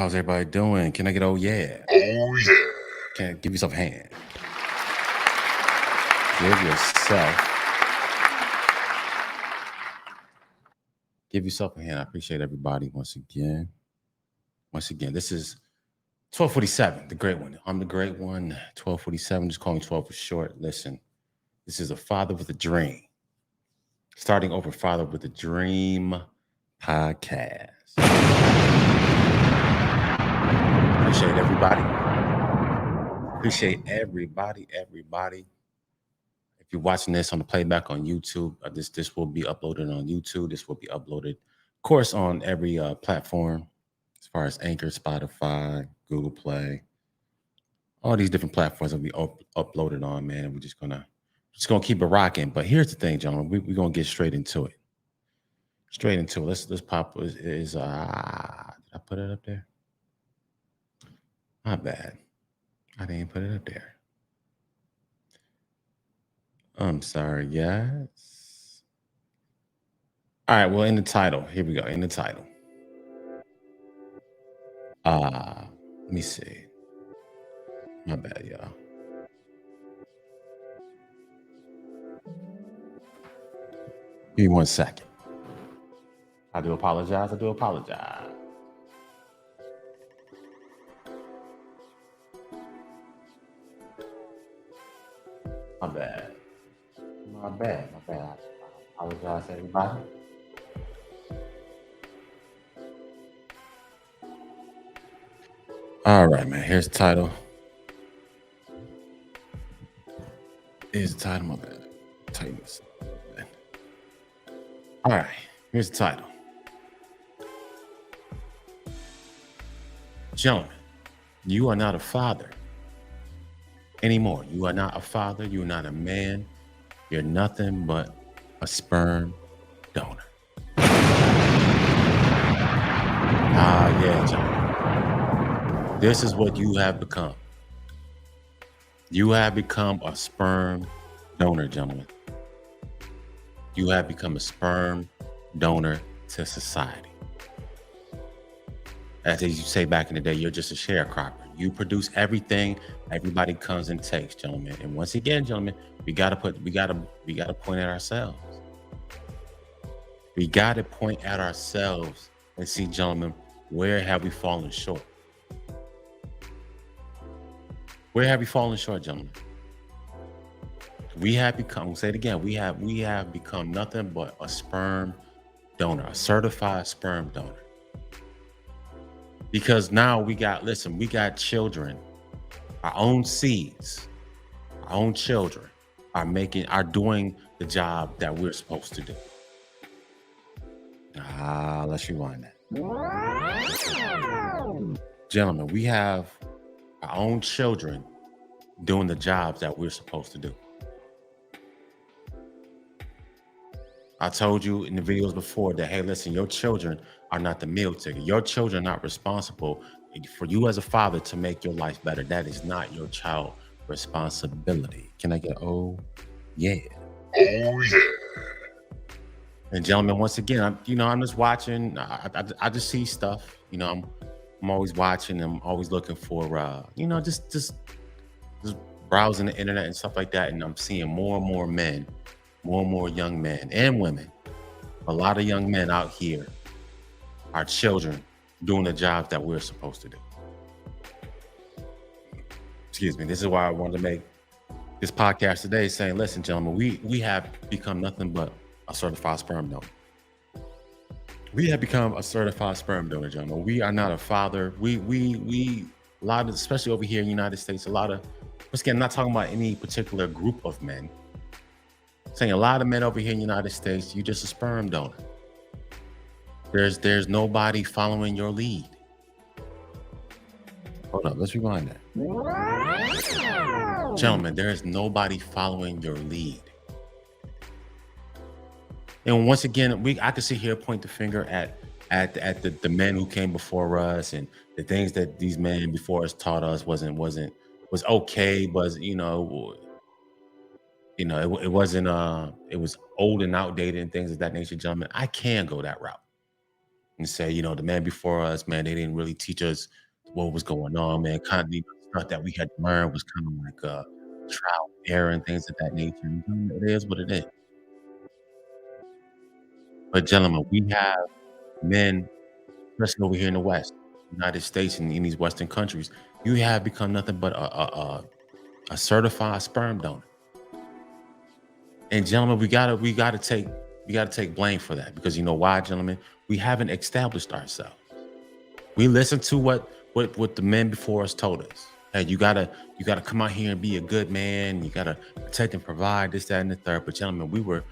How's everybody doing? Can I get oh yeah? Oh yeah. Can give yourself a hand. Give yourself a hand. I appreciate everybody once again. This is 1247, the great one. I'm the great one. 1247. Just call me 12 for short. Listen, this is a father with a dream. Starting over Father with a Dream podcast. Appreciate everybody. If you're watching this on the playback on YouTube, this will be uploaded on YouTube. This will be uploaded, of course, on every platform, as far as Anchor, Spotify, Google Play, all these different platforms will be uploaded on. Man, we're just gonna keep it rocking. But here's the thing, gentlemen, we're gonna get straight into it. Let's pop. Did I put it up there? Not bad. I didn't put it up there. I'm sorry, yes. All right, well, in the title, here we go. In the title. Let me see. My bad, y'all. Give me 1 second. I do apologize. My bad. I apologize, everybody. All right, man. Here's the title. My bad. Tighten this up. All right. Here's the title. Gentlemen, you are not a father anymore. You are not a father. You are not a man. You're nothing but a sperm donor. Yeah, gentlemen. This is what you have become. You have become a sperm donor, gentlemen. You have become a sperm donor to society. As they used to say back in the day, you're just a sharecropper. You produce everything everybody comes and takes, gentlemen. And once again, gentlemen, we gotta point at ourselves. We gotta point at ourselves and see, gentlemen, where have we fallen short? Where have we fallen short, gentlemen? We have become, say it again, we have become nothing but a sperm donor, a certified sperm donor. Because now we got children, our own seeds, our own children are doing the job that we're supposed to do. Let's rewind that. Gentlemen, we have our own children doing the jobs that we're supposed to do. I told you in the videos before that, hey, listen, your children are not the meal ticket. Your children are not responsible for you as a father to make your life better. That is not your child responsibility. Can I get oh yeah? Oh yeah. And gentlemen, once again, I'm just watching. I just see stuff. I'm always watching. I'm always looking for just browsing the internet and stuff like that. And I'm seeing more and more men, more and more young men and women, a lot of young men out here, our children, doing the jobs that we're supposed to do. Excuse me. This is why I wanted to make this podcast today, saying, listen, gentlemen, we have become nothing but a certified sperm donor. We have become a certified sperm donor, gentlemen. We are not a father. We a lot of, especially over here in the United States, once again, I'm not talking about any particular group of men. Saying a lot of men over here in the United States, you're just a sperm donor. There's nobody following your lead. Hold up, let's rewind that. Gentlemen, there is nobody following your lead. And once again, I can sit here and point the finger at the men who came before us and the things that these men before us taught us was okay, but it wasn't it was old and outdated and things of that nature, gentlemen. I can go that route. and say, you know, the man before us, man, they didn't really teach us what was going on, man. Kind of the stuff that we had to learn was kind of like trial and error and things of that nature. And, it is what it is. But gentlemen, we have men, especially over here in the West, United States, and in these Western countries, you have become nothing but a certified sperm donor. And gentlemen, we gotta take blame for that because you know why, gentlemen? We haven't established ourselves. We listened to what the men before us told us. Hey, you gotta come out here and be a good man. You gotta protect and provide this, that, and the third. But gentlemen,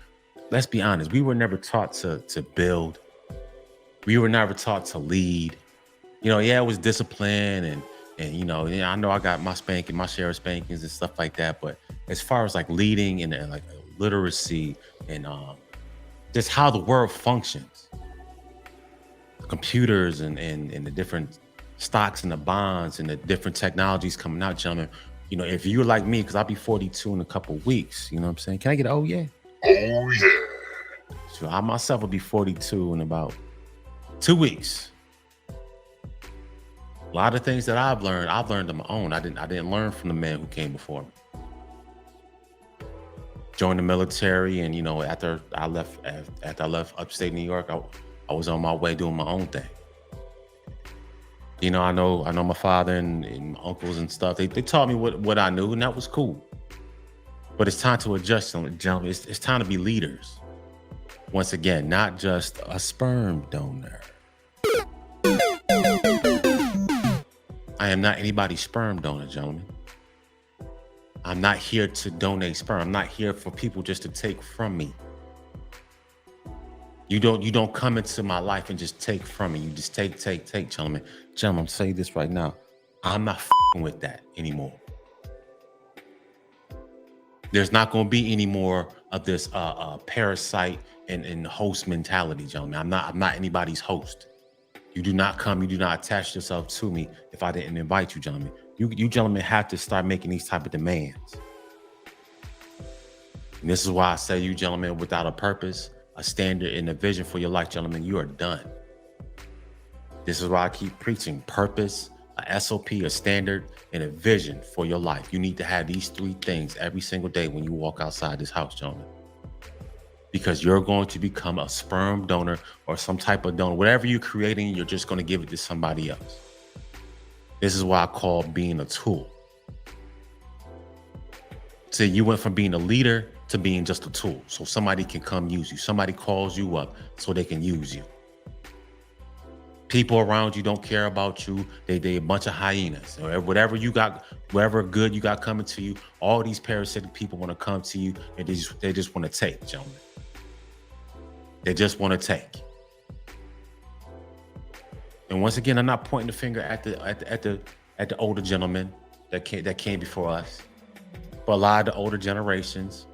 let's be honest, we were never taught to build. We were never taught to lead. You know, yeah, it was discipline and you know, yeah, I know I got my share of spankings and stuff like that. But as far as like leading and like literacy and just how the world functions, computers and the different stocks and the bonds and the different technologies coming out, gentlemen. You know, if you're like me, because I'll be 42 in a couple of weeks, you know what I'm saying? Can I get oh yeah? Oh yeah. So I myself will be 42 in about 2 weeks. A lot of things that I've learned on my own. I didn't learn from the man who came before me. Joined the military, and you know, after I left upstate New York, I was on my way doing my own thing. You know, I know my father and my uncles and stuff. They taught me what I knew, and that was cool. But it's time to adjust, gentlemen. It's time to be leaders. Once again, not just a sperm donor. I am not anybody's sperm donor, gentlemen. I'm not here to donate sperm. I'm not here for people just to take from me. You don't come into my life and just take from me. You just take, gentlemen. Gentlemen, I'm saying this right now. I'm not with that anymore. There's not going to be any more of this parasite and host mentality, gentlemen. I'm not anybody's host. You do not come. You do not attach yourself to me if I didn't invite you, gentlemen. You gentlemen have to start making these type of demands. And this is why I say you gentlemen, without a purpose, a standard, and a vision for your life, gentlemen, you are done. This is why I keep preaching purpose, a SOP, a standard, and a vision for your life. You need to have these three things every single day when you walk outside this house, gentlemen. Because you're going to become a sperm donor or some type of donor. Whatever you're creating, you're just going to give it to somebody else. This is why I call being a tool. So you went from being a leader to being just a tool. So somebody can come use you. Somebody calls you up so they can use you. People around you don't care about you. They a bunch of hyenas. Or whatever you got, whatever good you got coming to you, all these parasitic people want to come to you and they just want to take, gentlemen. They just want to take. And once again, I'm not pointing the finger at the older gentlemen that came before us. But a lot of the older generations,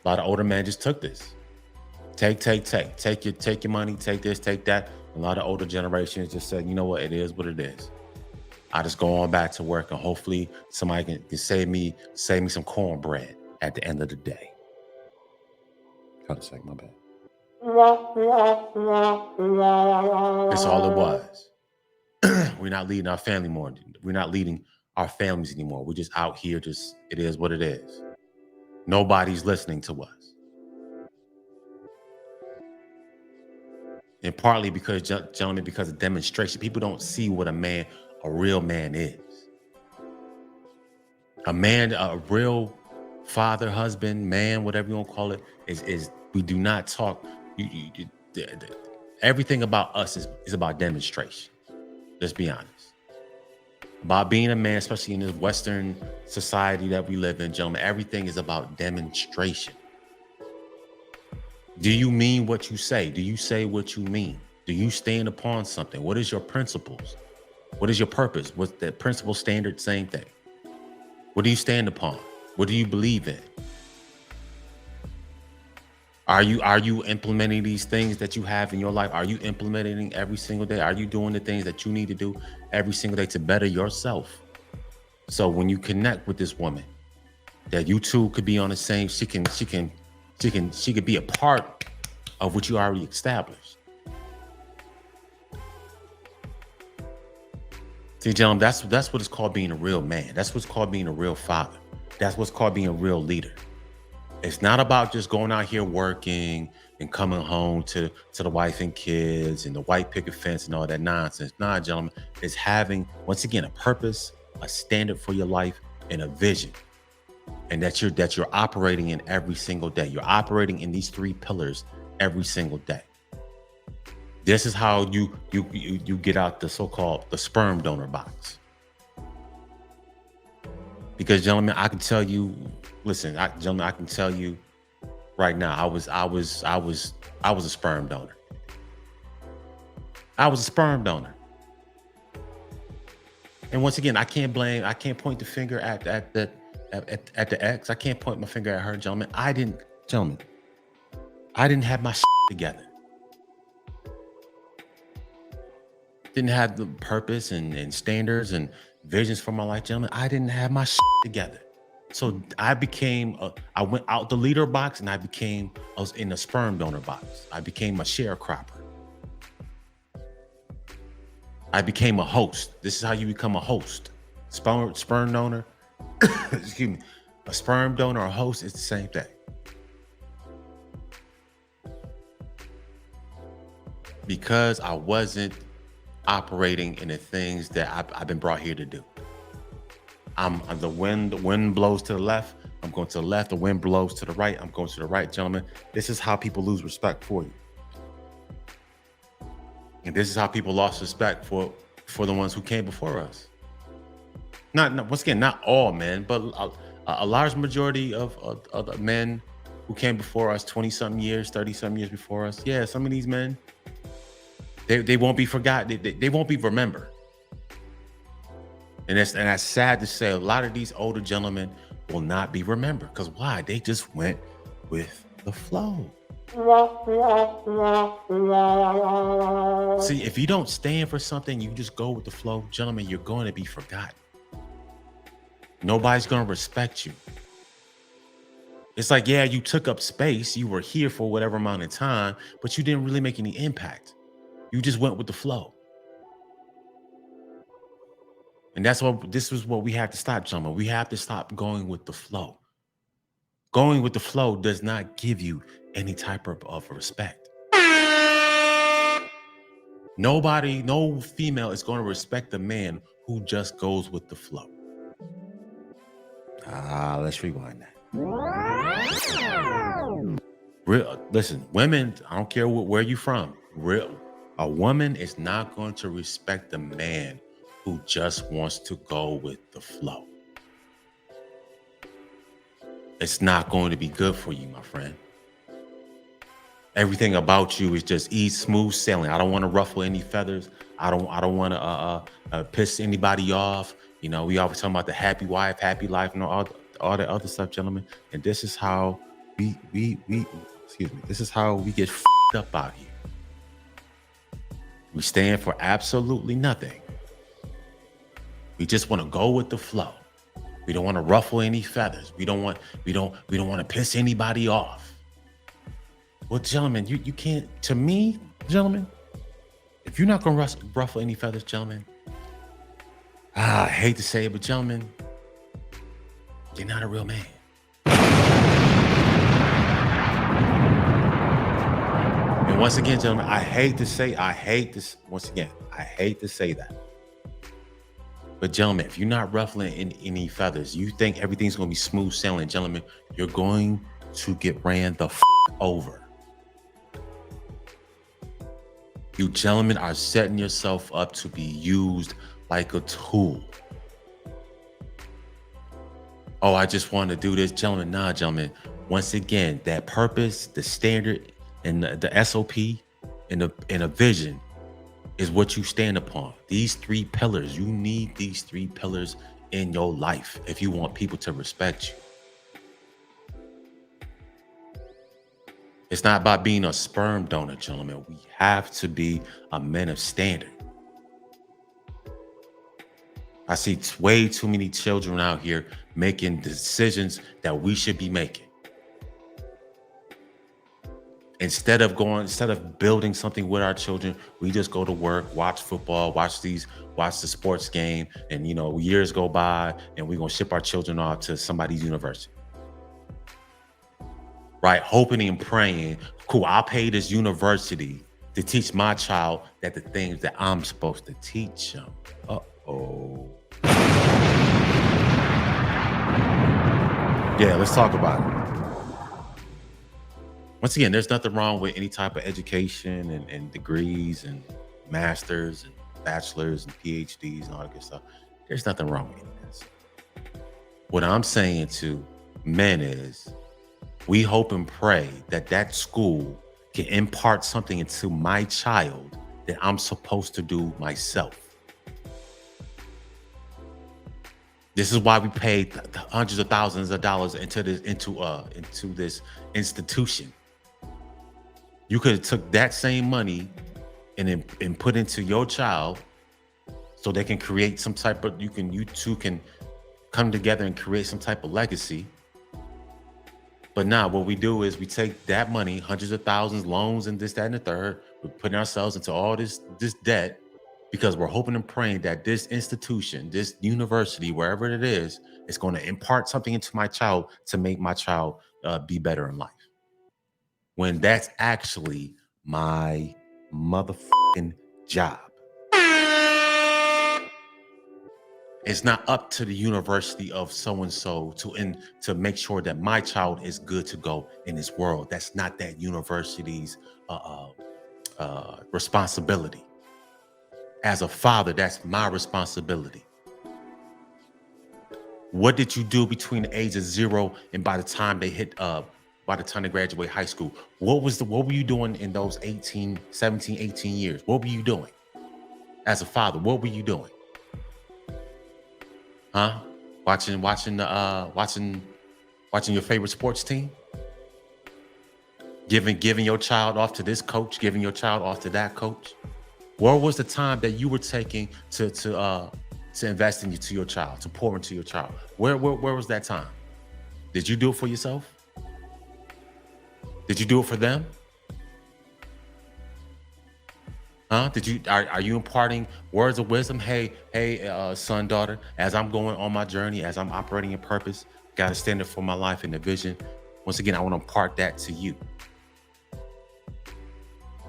a lot of older men just took this. Take your money, take this, take that. A lot of older generations just said, you know what, it is what it is. I just go on back to work and hopefully somebody can save me some cornbread at the end of the day. Hold a second, my bad. That's all it was. We're not leading our family more. We're not leading our families anymore. We're just out here, just it is what it is. Nobody's listening to us. And partly because, gentlemen, because of demonstration, people don't see what a real man is. A man, a real father, husband, man, whatever you want to call it, is we do not talk. Everything about us is about demonstration. Let's be honest. About being a man, especially in this Western society that we live in, gentlemen, everything is about demonstration. Do you mean what you say? Do you say what you mean? Do you stand upon something? What is your principles? What is your purpose? What's the principle, standard, same thing? What do you stand upon? What do you believe in? Are you implementing these things that you have in your life? Are you implementing every single day? Are you doing the things that you need to do every single day to better yourself? So when you connect with this woman, that you two could be on the same, she could be a part of what you already established. See, gentlemen, that's what it's called being a real man. That's what's called being a real father. That's what's called being a real leader. It's not about just going out here working and coming home to the wife and kids and the white picket fence and all that nonsense. Nah, gentlemen, it's having, once again, a purpose, a standard for your life, and a vision. And that you're operating in every single day. You're operating in these three pillars every single day. This is how you get out the so-called the sperm donor box. Because gentlemen, I can tell you, listen, gentlemen, I can tell you right now, I was a sperm donor. I was a sperm donor. And once again, I can't point the finger at the ex. I can't point my finger at her, gentlemen. Gentlemen, I didn't have my together. Didn't have the purpose and standards and visions for my life, gentlemen. I didn't have my together. So I went out the leader box and I was in the sperm donor box. I became a sharecropper. I became a host. This is how you become a host. Sperm donor, excuse me, a sperm donor or a host is the same thing. Because I wasn't operating in the things that I've been brought here to do. I'm the wind blows to the left, I'm going to the left. The wind blows to the right, I'm going to the right, gentlemen. This is how people lose respect for you. And this is how people lost respect for the ones who came before us. Once again, not all men, but a large majority of the men who came before us 20-something years, 30-something years before us. Yeah, some of these men, they won't be forgotten. They won't be remembered. And that's sad to say. A lot of these older gentlemen will not be remembered. Because why? They just went with the flow. See, if you don't stand for something, you just go with the flow, gentlemen, you're going to be forgotten. Nobody's going to respect you. It's like, yeah, you took up space. You were here for whatever amount of time, but you didn't really make any impact. You just went with the flow. And this is what we have to stop, gentlemen. We have to stop going with the flow. Going with the flow does not give you any type of respect. Nobody, no female is going to respect a man who just goes with the flow. Let's rewind that. Listen, women, I don't care where you from. A woman is not going to respect a man who just wants to go with the flow. It's not going to be good for you, my friend. Everything about you is just smooth sailing. I don't want to ruffle any feathers. I don't want to piss anybody off. You know, we always talking about the happy wife, happy life, and all that other stuff, gentlemen. And this is how this is how we get f***ed up out here. We stand for absolutely nothing. We just want to go with the flow. We don't want to ruffle any feathers. We don't want to piss anybody off. Well, gentlemen, you can't. To me, gentlemen, if you're not gonna ruffle any feathers, gentlemen, I hate to say it, but gentlemen, you're not a real man. And once again, gentlemen, I hate to say that. But gentlemen, if you're not ruffling any feathers, you think everything's going to be smooth sailing, gentlemen, you're going to get ran the over. You gentlemen are setting yourself up to be used like a tool. Oh, I just want to do this, gentlemen. Nah, gentlemen. Once again, that purpose, the standard, and the SOP, and a vision is what you stand upon. These three pillars, you need these three pillars in your life if you want people to respect you. It's not about being a sperm donor, gentlemen. We have to be a man of standard. I see way too many children out here making decisions that we should be making. Instead of building something with our children, we just go to work, watch football, watch the sports game, and years go by, and we're gonna ship our children off to somebody's university, right? Hoping and praying, cool, I'll pay this university to teach my child that the things that I'm supposed to teach them. Uh-oh. Yeah, let's talk about it. Once again, there's nothing wrong with any type of education and degrees and masters and bachelors and PhDs and all that good stuff. There's nothing wrong with any of this. What I'm saying to men is we hope and pray that that school can impart something into my child that I'm supposed to do myself. This is why we paid hundreds of thousands of dollars into this institution. You could have took that same money and put into your child so they can create some type of, you two can come together and create some type of legacy. But now what we do is we take that money, hundreds of thousands, loans, and this, that, and the third. We're putting ourselves into all this debt because we're hoping and praying that this institution, this university, wherever it is going to impart something into my child to make my child be better in life. When that's actually my motherfucking job. It's not up to the university of so-and-so to make sure that my child is good to go in this world. That's not that university's responsibility. As a father, that's my responsibility. What did you do between the age of 0 and by the time they graduate high school? What were you doing in those 17, 18 years? What were you doing? As a father, what were you doing? Huh? Watching your favorite sports team? Giving your child off to this coach, giving your child off to that coach? Where was the time that you were taking to invest into your child, to pour into your child? Where was that time? Did you do it for yourself? Did you do it for them? Huh? Are you imparting words of wisdom? Hey, son, daughter, as I'm going on my journey, as I'm operating in purpose, got a standard for my life and the vision. Once again, I want to impart that to you.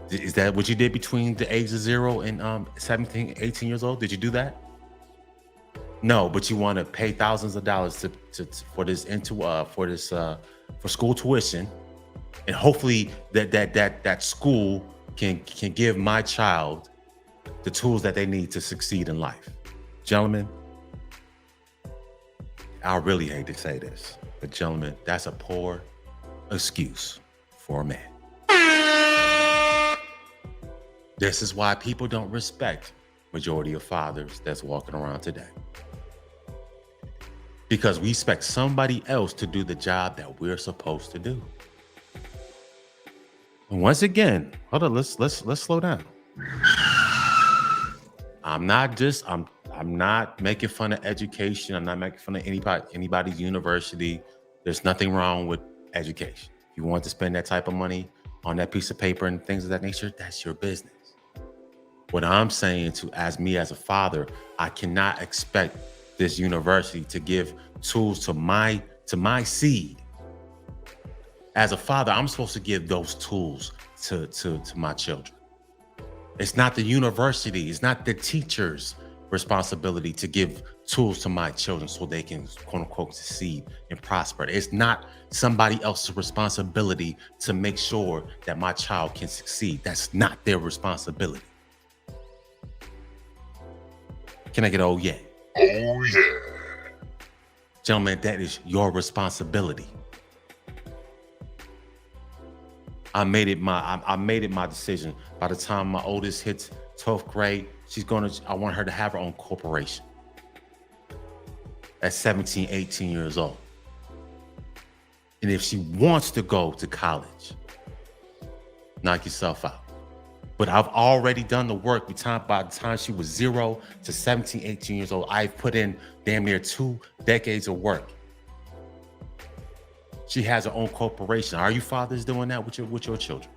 Is that what you did between the age of 0 and 17, 18 years old? Did you do that? No, but you want to pay thousands of dollars for school tuition, and hopefully that school can give my child the tools that they need to succeed in life. Gentlemen, I really hate to say this, but gentlemen, that's a poor excuse for a man. This is why people don't respect majority of fathers that's walking around today. Because we expect somebody else to do the job that we're supposed to do. And once again, hold on, let's slow down. I'm not making fun of education. I'm not making fun of anybody's university. There's nothing wrong with education. If you want to spend that type of money on that piece of paper and things of that nature, that's your business. What I'm saying as a father, I cannot expect this university to give tools to my seed. As a father, I'm supposed to give those tools to my children. It's not the university, it's not the teacher's responsibility to give tools to my children so they can, quote unquote, succeed and prosper. It's not somebody else's responsibility to make sure that my child can succeed. That's not their responsibility. Can I get oh yeah? Oh yeah. Gentlemen, that is your responsibility. I made it my decision. By the time my oldest hits 12th grade, I want her to have her own corporation. At 17, 18 years old. And if she wants to go to college, knock yourself out. But I've already done the work. By the time she was 0 to 17, 18 years old, I've put in damn near 2 decades of work. She has her own corporation. Are you fathers doing that with your children?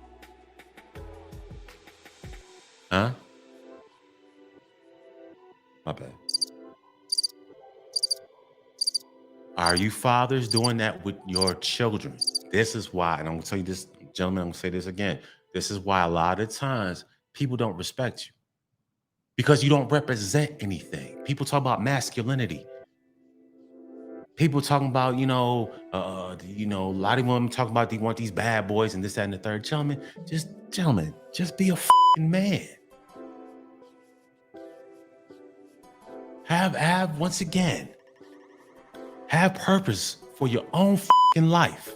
Huh? My bad. Are you fathers doing that with your children? This is why, and I'm gonna tell you this, gentlemen, I'm gonna say this again. This is why a lot of times people don't respect you because you don't represent anything. People talk about masculinity. People talking about, a lot of women talking about they want these bad boys and this, that, and the third. Gentlemen, just be a fucking man. Once again, have purpose for your own fucking life.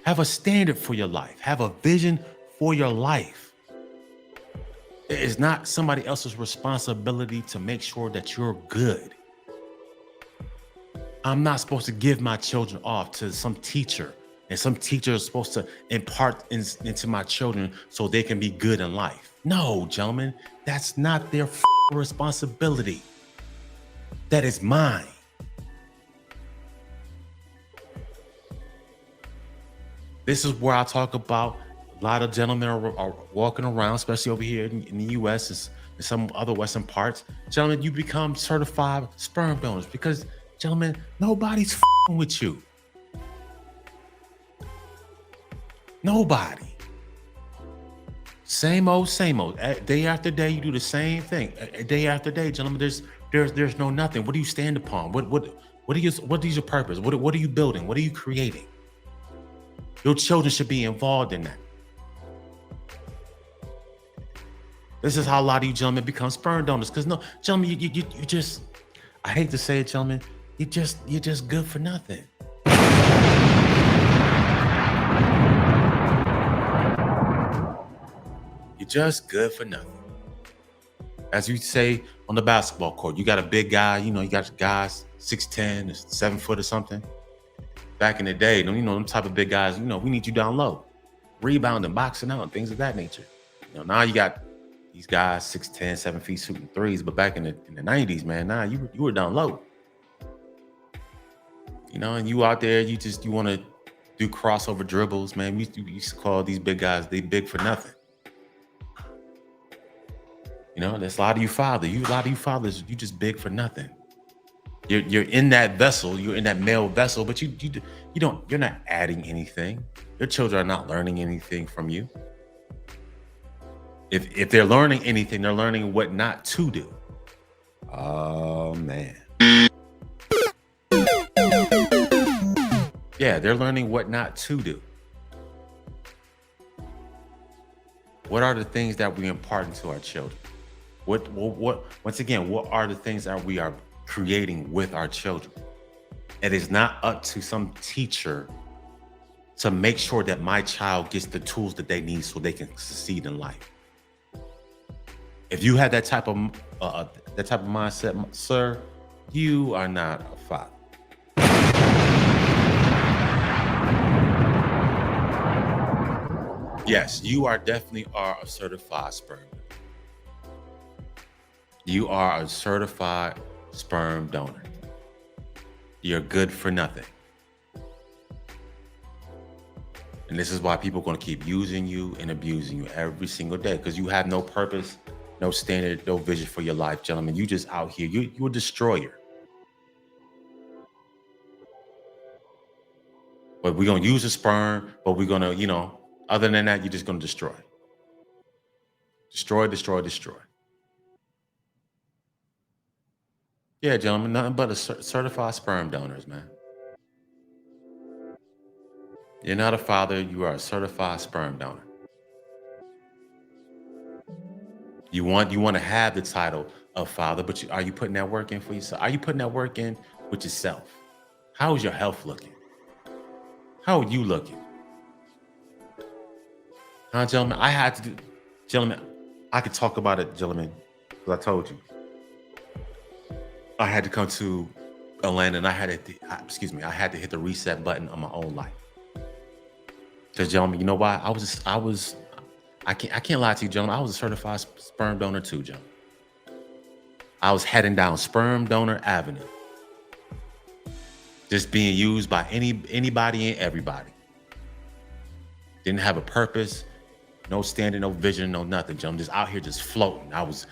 Have a standard for your life. Have a vision for your life. It is not somebody else's responsibility to make sure that you're good. I'm not supposed to give my children off to some teacher, and some teacher is supposed to impart into my children so they can be good in life. No, gentlemen, that's not their responsibility. That is mine. This is where I talk about a lot of gentlemen are walking around, especially over here in the U.S. and some other Western parts. Gentlemen, you become certified sperm donors because, gentlemen, nobody's with you. Nobody. Same old, same old. Day after day, you do the same thing. Day after day, gentlemen. There's no nothing. What do you stand upon? What is your purpose? What are you building? What are you creating? Your children should be involved in that. This is how a lot of you gentlemen become sperm donors. Because no, gentlemen, you just, I hate to say it, gentlemen, you're just good for nothing. You're just good for nothing. As you say on the basketball court, you got a big guy, you got guys 6'10", 7 foot or something. Back in the day, them type of big guys, we need you down low, rebounding, boxing out, things of that nature. Now you got these guys 6'10", 7 feet shooting threes, but back in the 90s, man, you were down low. And you out there, you want to do crossover dribbles, man. We used to call these big guys, they big for nothing. That's a lot of you fathers. You just big for nothing. You're in that vessel, you're in that male vessel, but you're not adding anything. Your children are not learning anything from you. If they're learning anything, they're learning what not to do. Oh man. Yeah, they're learning what not to do. What are the things that we impart into our children? Once again, what are the things that we are creating with our children? It is not up to some teacher to make sure that my child gets the tools that they need so they can succeed in life. If you have that type of mindset, sir, you are not a father. Yes, you definitely are a certified sperm. You are a certified sperm donor. You're good for nothing. And this is why people are going to keep using you and abusing you every single day, because you have no purpose, no standard, no vision for your life, gentlemen. You just out here. You're a destroyer. But we're going to use the sperm, but we're going to, other than that, you're just going to destroy. Destroy, destroy, destroy. Yeah, gentlemen, nothing but a certified sperm donors, man. You're not a father. You are a certified sperm donor. You want to have the title of father, but are you putting that work in for yourself? Are you putting that work in with yourself? How is your health looking? How are you looking? Huh, gentlemen? I could talk about it, gentlemen, because I told you. I had to come to Atlanta and I had to hit the reset button on my own life. Because, gentlemen, you know why? I can't lie to you, gentlemen. I was a certified sperm donor too, gentlemen. I was heading down Sperm Donor Avenue. Just being used by anybody and everybody. Didn't have a purpose. No standing, no vision, no nothing. I'm just out here just floating. I was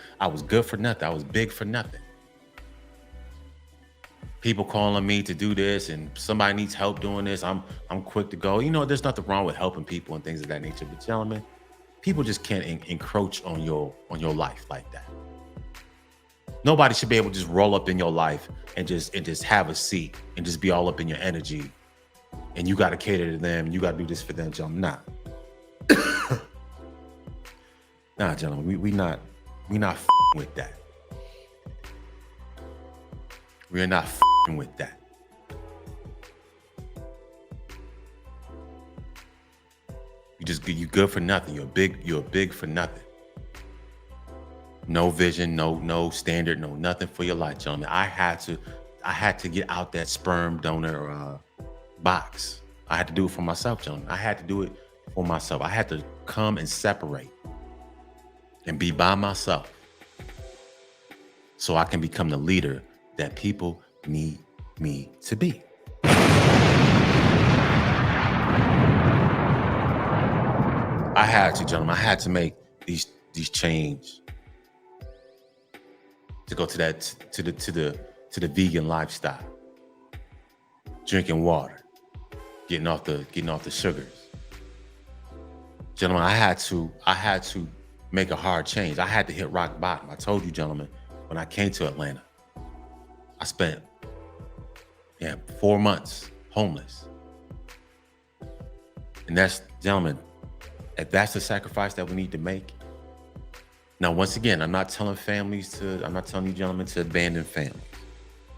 good for nothing. I was big for nothing. People calling me to do this and somebody needs help doing this. I'm quick to go. There's nothing wrong with helping people and things of that nature. But gentlemen, people just can't encroach on your life like that. Nobody should be able to just roll up in your life and just have a seat and just be all up in your energy. And you got to cater to them. You got to do this for them, gentlemen. Nah. Nah, gentlemen, we not with that. We're not with that. You good for nothing. You're big for nothing. No vision, no standard, no nothing for your life, gentlemen. I had to get out that sperm donor box. I had to do it for myself, gentlemen. I had to do it for myself. I had to come and separate and be by myself so I can become the leader that people need me to be. I had to, gentlemen. I had to make these changes to go to the vegan lifestyle, drinking water, getting off the sugars. Gentlemen, I had to make a hard change. I had to hit rock bottom. I told you, gentlemen, when I came to Atlanta, I spent 4 months homeless. And that's, gentlemen, if that's the sacrifice that we need to make. Now, once again, I'm not telling you, gentlemen, to abandon families.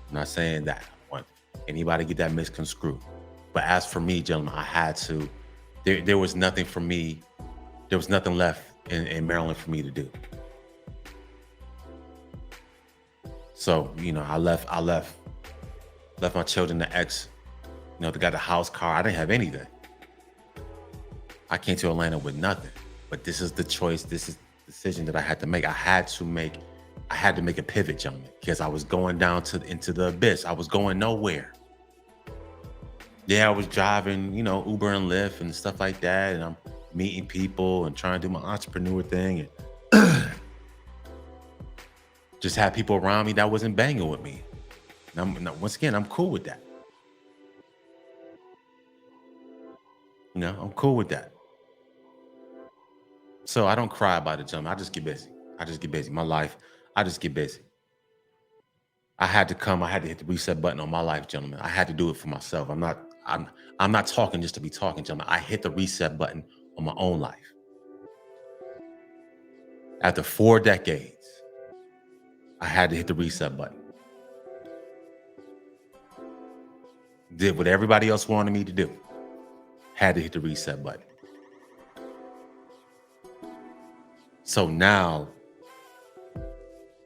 I'm not saying that. I don't want anybody to get that misconstrued. But as for me, gentlemen, I had to, there was nothing for me. There was nothing left in Maryland for me to do. So, I left my children, the ex, they got the house, car. I didn't have anything. I came to Atlanta with nothing. But this is the choice. This is the decision that I had to make. I had to make a pivot, gentlemen, because I was going down into the abyss. I was going nowhere. Yeah, I was driving, Uber and Lyft and stuff like that. And I'm meeting people and trying to do my entrepreneur thing. And just had people around me that wasn't banging with me. And once again, I'm cool with that. I'm cool with that. So I don't cry about it, gentlemen. I just get busy. My life, I just get busy. I had to hit the reset button on my life, gentlemen. I had to do it for myself. I'm not talking just to be talking, gentlemen. I hit the reset button on my own life. After 4 decades, I had to hit the reset button. Did what everybody else wanted me to do. Had to hit the reset button. So now,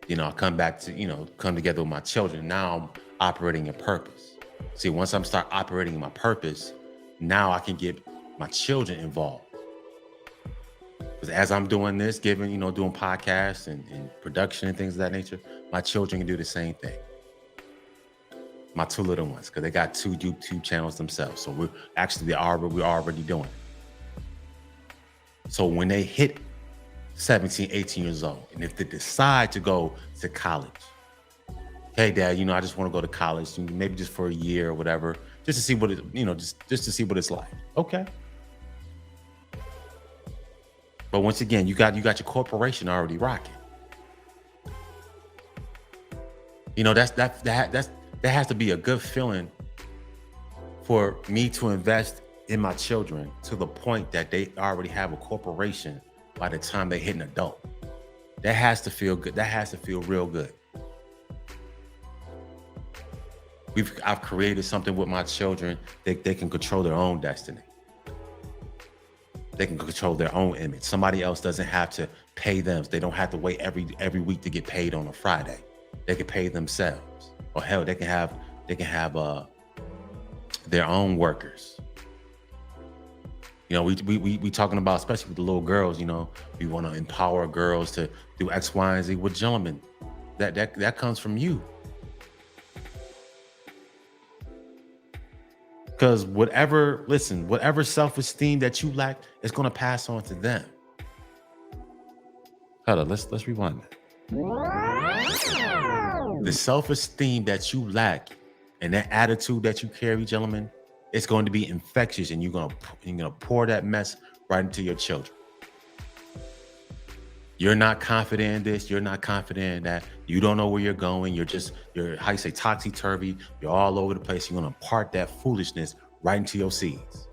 I come back to, come together with my children. Now I'm operating in purpose. See, once I'm start operating in my purpose, now I can get my children involved. Because as I'm doing this, doing podcasts and production and things of that nature, my children can do the same thing. My 2 little ones, because they got 2 YouTube channels themselves. So we're already doing it. So when they hit 17, 18 years old, and if they decide to go to college, hey, Dad, I just want to go to college, maybe just for a year or whatever, just to see what it, just to see what it's like. Okay. But once again, you got your corporation already rocking. That has to be a good feeling for me to invest in my children to the point that they already have a corporation by the time they hit an adult. That has to feel good. That has to feel real good. I've created something with my children. They can control their own destiny. They can control their own image. Somebody else doesn't have to pay them. They don't have to wait every week to get paid on a Friday. They can pay themselves. Or hell, they can have their own workers. We talking about, especially with the little girls, we want to empower girls to do X, Y, and Z. Well, gentlemen, that comes from you. Because whatever self-esteem that you lack is going to pass on to them. Hold on, let's rewind that. The self-esteem that you lack and that attitude that you carry, gentlemen, it's going to be infectious, and you're gonna pour that mess right into your children. You're not confident in this. You're not confident in that. You don't know where you're going. You're how you say topsy turvy. You're all over the place. You're gonna impart that foolishness right into your seeds.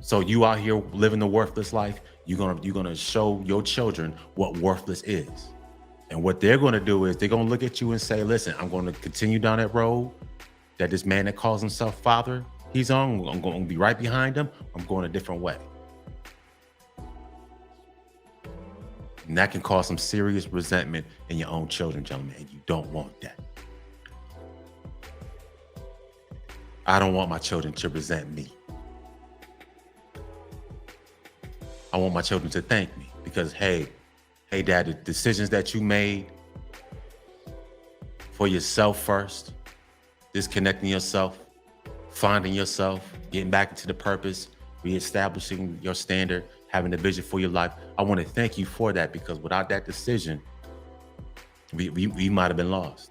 So you out here living the worthless life. You're gonna show your children what worthless is. And what they're going to do is they're going to look at you and say, listen, I'm going to continue down that road that this man that calls himself father, he's on. I'm going to be right behind him. I'm going a different way. And that can cause some serious resentment in your own children, gentlemen, and you don't want that. I don't want my children to resent me. I want my children to thank me because, hey, Dad, the decisions that you made for yourself first, disconnecting yourself, finding yourself, getting back into the purpose, reestablishing your standard, having a vision for your life. I want to thank you for that because without that decision, we might have been lost.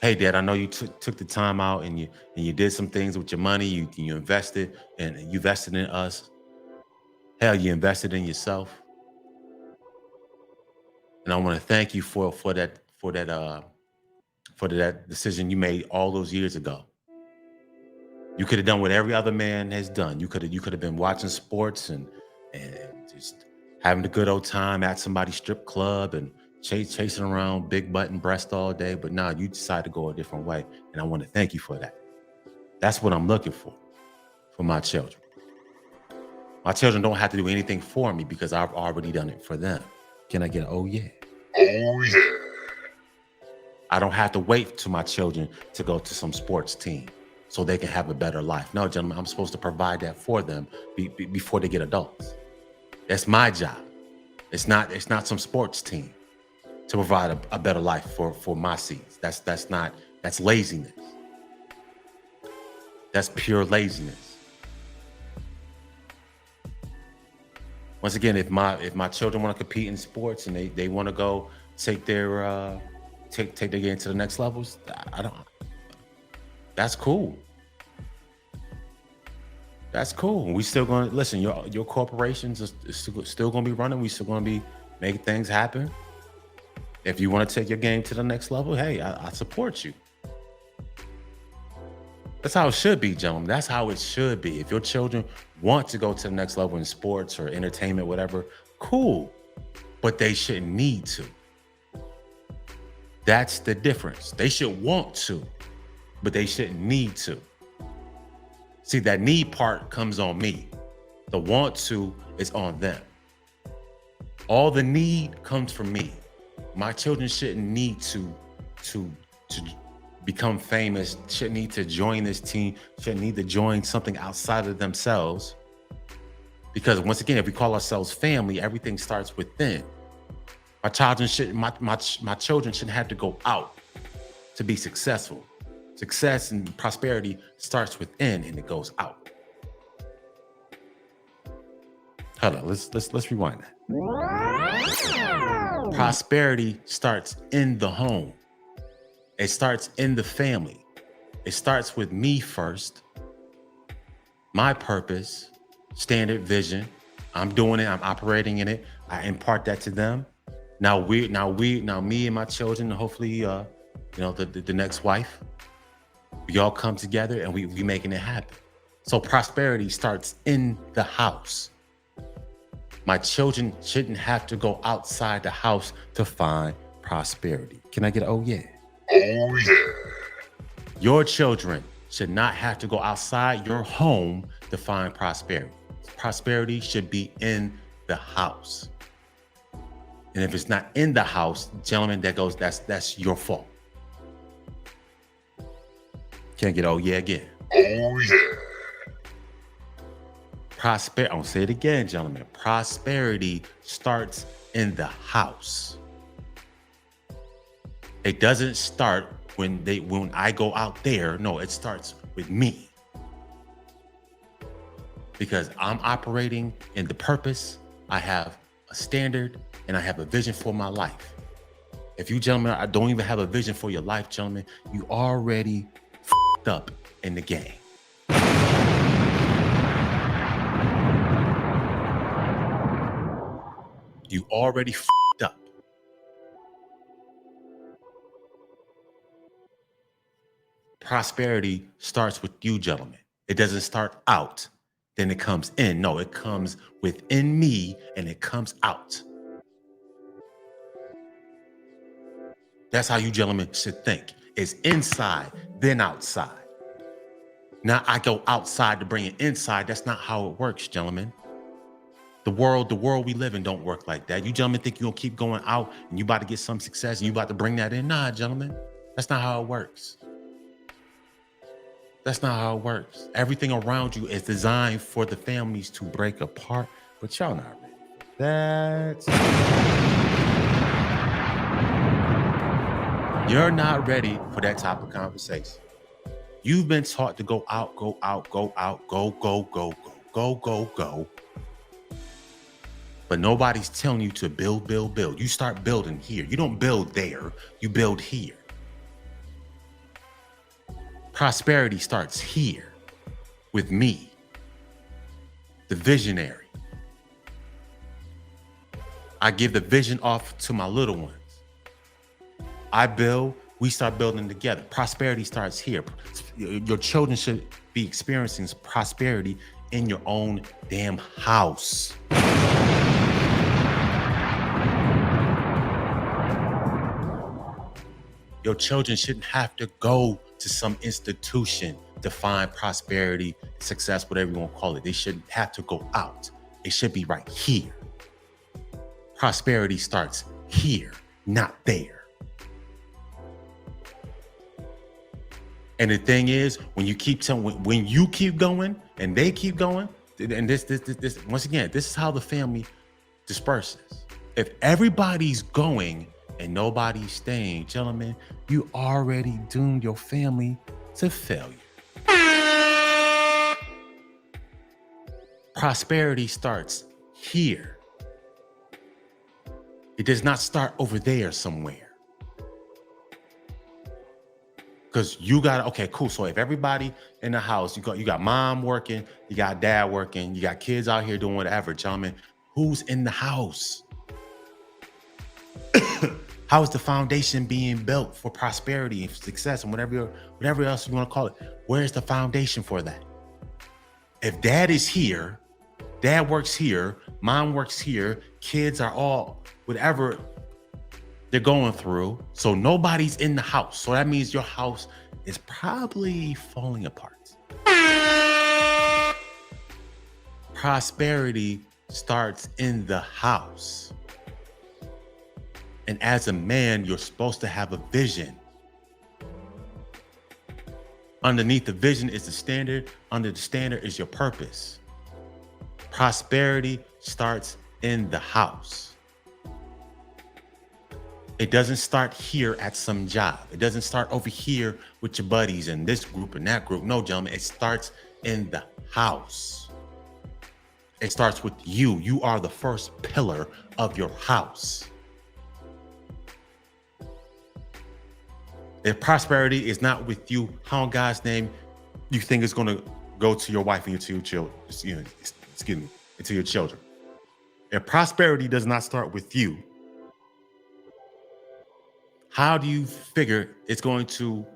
Hey, Dad, I know you took the time out and you did some things with your money. You invested and you invested in us. Hell, you invested in yourself. And I want to thank you for that decision you made all those years ago. You could have done what every other man has done. You could have been watching sports and just having a good old time at somebody's strip club and chasing around big butt and breast all day. But now you decided to go a different way. And I want to thank you for that. That's what I'm looking for my children. My children don't have to do anything for me because I've already done it for them. Can I get oh yeah? Oh yeah. I don't have to wait to my children to go to some sports team so they can have a better life. No, gentlemen, I'm supposed to provide that for them before they get adults. That's my job. It's not some sports team to provide a better life for my seeds. That's laziness. That's pure laziness. Once again, if my children want to compete in sports and they want to go take their game to the next levels, that's cool. That's cool. We still going to listen. Your corporations is still going to be running. We still going to be making things happen. If you want to take your game to the next level, hey, I support you. That's how it should be, gentlemen. That's how it should be. If your children want to go to the next level in sports or entertainment, whatever, cool. But they shouldn't need to. That's the difference. They should want to, but they shouldn't need to. See, that need part comes on me. The want to is on them. All the need comes from me. My children shouldn't need to become famous, shouldn't need to join this team, shouldn't need to join something outside of themselves. Because once again, if we call ourselves family, everything starts within. My children shouldn't have to go out to be successful. Success and prosperity starts within and it goes out. Hold on, let's rewind that. Prosperity starts in the home. It starts in the family. It starts with me first. My purpose, standard vision. I'm doing it. I'm operating in it. I impart that to them. Now me and my children, hopefully, the next wife, we all come together and we making it happen. So prosperity starts in the house. My children shouldn't have to go outside the house to find prosperity. Can I get oh yeah? Oh yeah. Your children should not have to go outside your home to find prosperity. Prosperity should be in the house. And if it's not in the house, gentlemen, that's your fault. Can't get oh yeah again. Oh yeah. I'm gonna say it again, gentlemen. Prosperity starts in the house. It doesn't start when I go out there. No, it starts with me. because I'm operating in the purpose. I have a standard and I have a vision for my life. If you gentlemen I don't even have a vision for your life, gentlemen, you already f***ed up in the game. You already f***ed up. Prosperity starts with you, gentlemen. It doesn't start out, then it comes in. No, it comes within me and it comes out. That's how you gentlemen should think. It's inside, then outside. Now I go outside to bring it inside. That's not how it works, gentlemen. The world we live in don't work like that. You gentlemen think you're gonna keep going out and you about to get some success and you about to bring that in. Nah, gentlemen, that's not how it works. That's not how it works. Everything around you is designed for the families to break apart, but y'all not ready for that. You're not ready for that type of conversation. You've been taught to go out, go out, go out, go, go, go, go, go, go, go. But nobody's telling you to build, build, build. You start building here. You don't build there, you build here. Prosperity starts here with me, the visionary. I give the vision off to my little ones. I build, we start building together. Prosperity starts here. Your children should be experiencing prosperity in your own damn house. Your children shouldn't have to go to some institution to find prosperity, success, whatever you want to call it. They shouldn't have to go out. It should be right here. Prosperity starts here, not there. And the thing is, when you keep going and they keep going, and this once again, this is how the family disperses. If everybody's going and nobody's staying, gentlemen, you already doomed your family to failure. Prosperity starts here. It does not start over there somewhere. Because you got, okay, cool. So if everybody in the house, you got mom working, you got dad working, you got kids out here doing whatever, gentlemen, who's in the house? How is the foundation being built for prosperity and success and whatever else you want to call it? Where's the foundation for that? If dad is here, dad works here, mom works here, kids are all whatever they're going through. So nobody's in the house. So that means your house is probably falling apart. Prosperity starts in the house. And as a man, you're supposed to have a vision. Underneath the vision is the standard. Under the standard is your purpose. Prosperity starts in the house. It doesn't start here at some job. It doesn't start over here with your buddies and this group and that group. No, gentlemen, it starts in the house. It starts with you. You are the first pillar of your house. If prosperity is not with you, how in God's name you think it's going to go to your wife and to your children? To your children. If prosperity does not start with you, how do you figure it's going to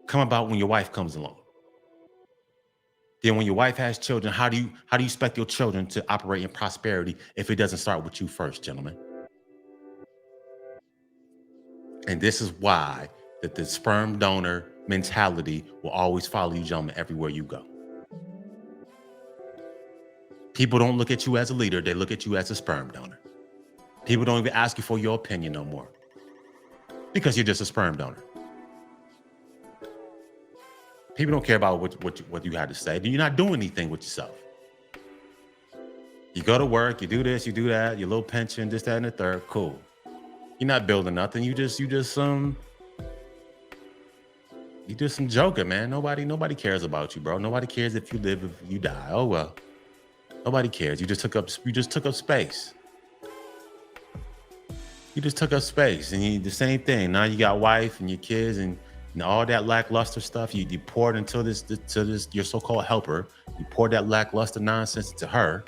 come about when your wife comes along? Then when your wife has children, how do you expect your children to operate in prosperity if it doesn't start with you first, gentlemen? And this is why that the sperm donor mentality will always follow you, gentlemen, everywhere you go. People don't look at you as a leader. They look at you as a sperm donor. People don't even ask you for your opinion no more because you're just a sperm donor. People don't care about what you had to say. You're not doing anything with yourself. You go to work, you do this, you do that, your little pension, this, that, and the third. Cool. You're not building nothing. You just some joker, man. Nobody cares about you, bro. Nobody cares if you live, if you die. Oh well. Nobody cares. You just took up space. You just took up space, and the same thing. Now you got wife and your kids and all that lackluster stuff. You poured into this your so-called helper. You poured that lackluster nonsense into her.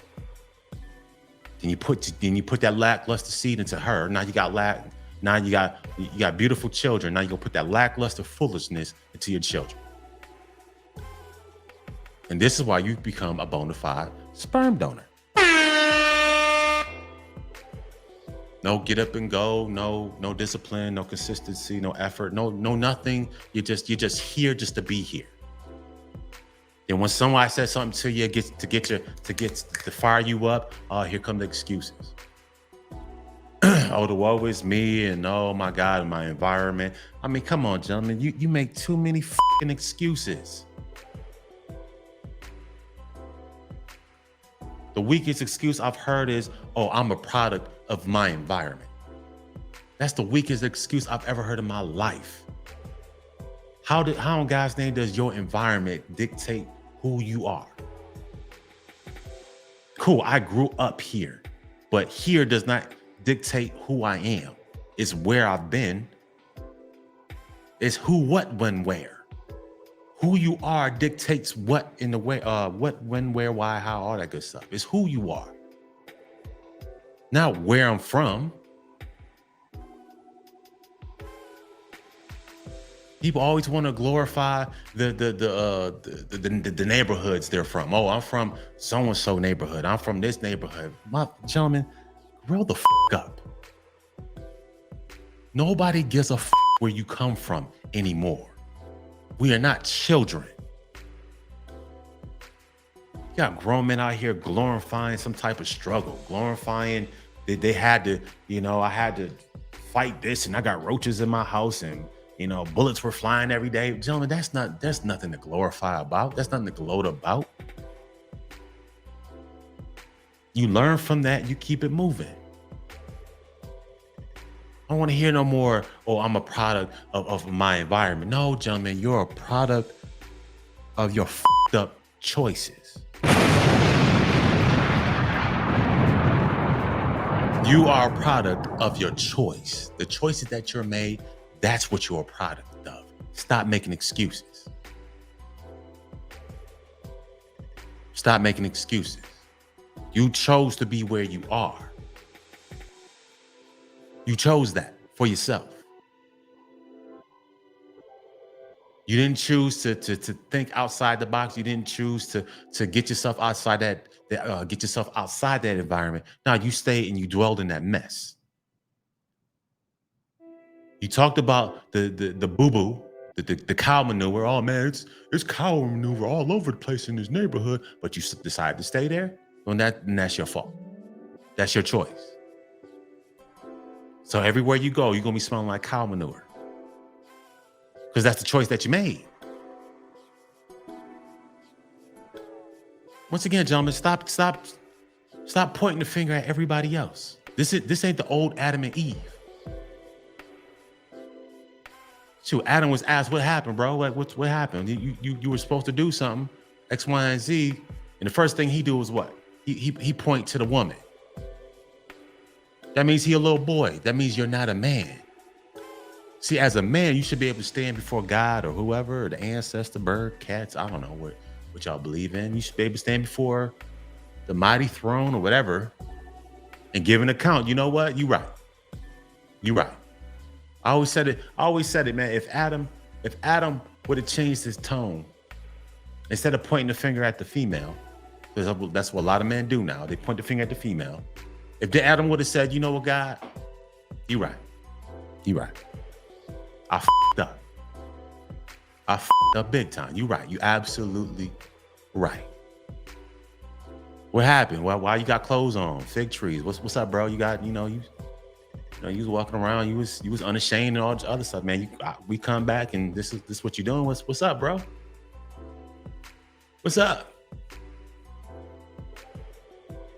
Then you put that lackluster seed into her. Now you got beautiful children. Now you gonna put that lackluster foolishness into your children. And this is why you become a bona fide sperm donor. No get up and go, no discipline, no consistency, no effort, no nothing. You're just here just to be here. And when somebody says something to you, to fire you up, here come the excuses. Oh, the woe is me, and oh my God, my environment. I mean, come on, gentlemen, you make too many fucking excuses. The weakest excuse I've heard is, oh, I'm a product of my environment. That's the weakest excuse I've ever heard in my life. How in God's name does your environment dictate who you are? Cool, I grew up here, but here does not dictate who I am. It's where I've been. It's who, what, when, where. Who you are dictates what in the way, what, when, where, why, how, all that good stuff. It's who you are, not where I'm from. People always want to glorify the neighborhoods they're from. Oh, I'm from so-and-so neighborhood. I'm from this neighborhood. My gentlemen, grow the up. Nobody gives a where you come from anymore. We are not children. You got grown men out here glorifying some type of struggle, glorifying that they had to, I had to fight this and I got roaches in my house and, bullets were flying every day. Gentlemen, that's nothing to glorify about. That's nothing to gloat about. You learn from that, you keep it moving. I don't want to hear no more, oh, I'm a product of my environment. No, gentlemen, you're a product of your fucked up choices. You are a product of your choice. The choices that you're made, that's what you're a product of. Stop making excuses. Stop making excuses. You chose to be where you are. You chose that for yourself. You didn't choose to think outside the box. You didn't choose to get yourself outside that environment. Now you stayed and you dwelled in that mess. You talked about the boo-boo, the cow manure. Oh man, it's cow manure all over the place in this neighborhood, but you decided to stay there. Well, that's your fault. That's your choice. So everywhere you go, you're gonna be smelling like cow manure. Because that's the choice that you made. Once again, gentlemen, stop pointing the finger at everybody else. This ain't the old Adam and Eve. Shoot, Adam was asked, what happened, bro? What happened? You were supposed to do something, X, Y, and Z. And the first thing he do was what? He point to the woman. That means he a little boy. That means you're not a man. See, as a man, you should be able to stand before God or whoever, or the ancestor, bird, cats. I don't know what y'all believe in. You should be able to stand before the mighty throne or whatever and give an account. You know what? You right. You right. I always said it, man. If Adam would have changed his tone, instead of pointing the finger at the female, because that's what a lot of men do now. They point the finger at the female. If Adam would have said, you know what, God, you right. You right. I f***ed up. I f***ed up big time. You right. You absolutely right. What happened? Why you got clothes on? Fig trees. What's up, bro? You got, you was walking around. You was unashamed and all the other stuff, man. We come back and this is what you doing. What's up, bro? What's up?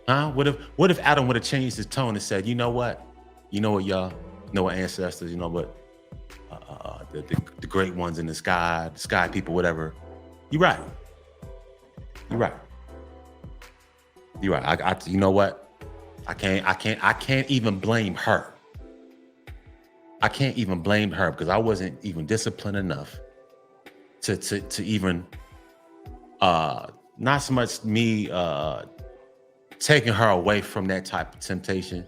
Huh? What if Adam would have changed his tone and said, you know what, y'all, you know what, ancestors, the great ones in the sky people, whatever. You're right. You're right. You're right. You know what? I can't even blame her. I can't even blame her because I wasn't even disciplined enough to even not so much me taking her away from that type of temptation.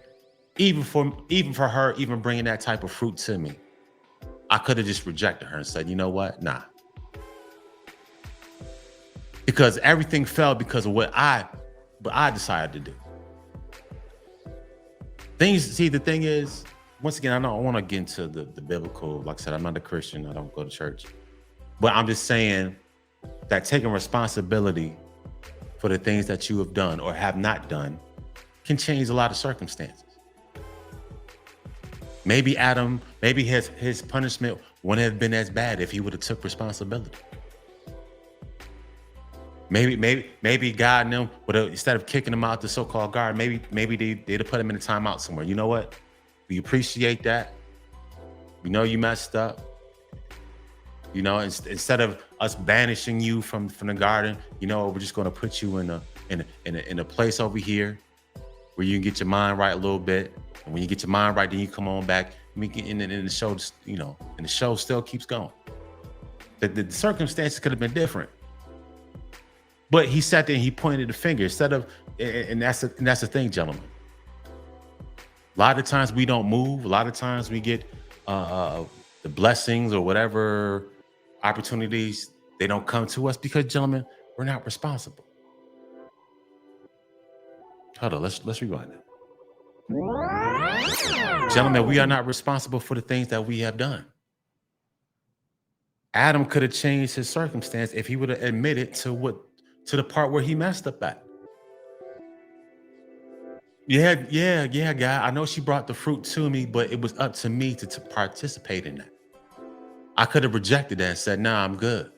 Even for her even bringing that type of fruit to me, I could have just rejected her and said, you know what? Nah. Because everything fell because of what I decided to do. The thing is, once again, I don't want to get into the biblical. Like I said, I'm not a Christian. I don't go to church. But I'm just saying that taking responsibility for the things that you have done or have not done can change a lot of circumstances. Maybe his punishment wouldn't have been as bad if he would have took responsibility. Maybe God knew, but instead of kicking him out the so-called guard, maybe they'd have put him in a timeout somewhere. You know what? We appreciate that. We know you messed up. You know, instead of us banishing you from the garden, you know, we're just going to put you in a place over here where you can get your mind right a little bit. And when you get your mind right, then you come on back. We get in the show, you know, and the show still keeps going. The circumstances could have been different. But he sat there and he pointed the finger instead of, and that's the thing, gentlemen. A lot of times we don't move. A lot of times we get the blessings or whatever opportunities, they don't come to us because, gentlemen, we're not responsible. Hold on, let's rewind it. Gentlemen, we are not responsible for the things that we have done. Adam could have changed his circumstance if he would have admitted to the part where he messed up at. Yeah, God. I know she brought the fruit to me, but it was up to me to participate in that. I could have rejected that and said, nah, I'm good.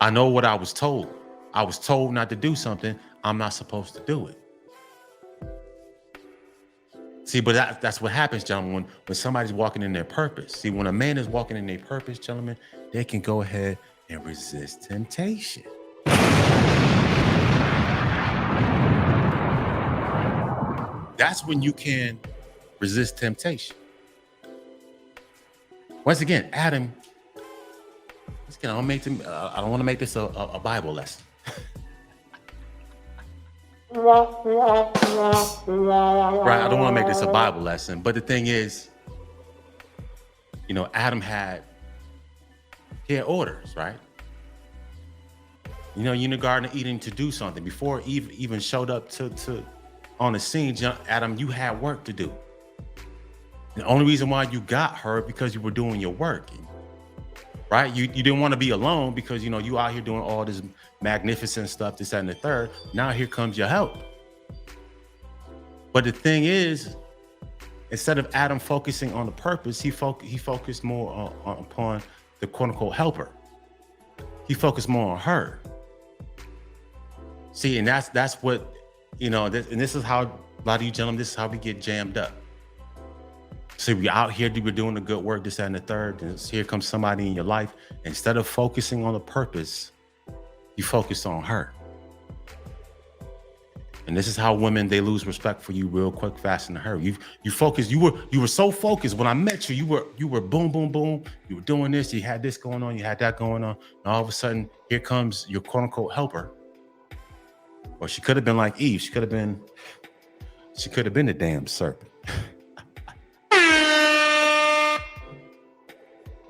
I know what I was told. I was told not to do something. I'm not supposed to do it. See, but that's what happens, gentlemen, when somebody's walking in their purpose. See, when a man is walking in their purpose, gentlemen, they can go ahead and resist temptation. That's when you can resist temptation. Once again, Adam, I don't want to make this a Bible lesson. Right, I don't want to make this a Bible lesson, but the thing is, you know, Adam had orders, right? You know, you're in the Garden of Eden to do something. Before Eve even showed up to on the scene, Adam, you had work to do. The only reason why you got her because you were doing your work, right? You didn't want to be alone because, you know, you out here doing all this magnificent stuff, this, that, and the third. Now here comes your help. But the thing is, instead of Adam focusing on the purpose, he focused more upon the quote unquote helper. He focused more on her. See, and that's what, you know, and this is how a lot of you gentlemen, this is how we get jammed up. So we out here, we're doing the good work, this, that, and the third. And here comes somebody in your life. Instead of focusing on the purpose, you focus on her. And this is how women, they lose respect for you real quick, fast, in a hurry. You focus. You were so focused when I met you. You were boom, boom, boom. You were doing this. You had this going on. You had that going on. And all of a sudden, here comes your quote unquote helper. Or she could have been like Eve. She could have been the damn serpent.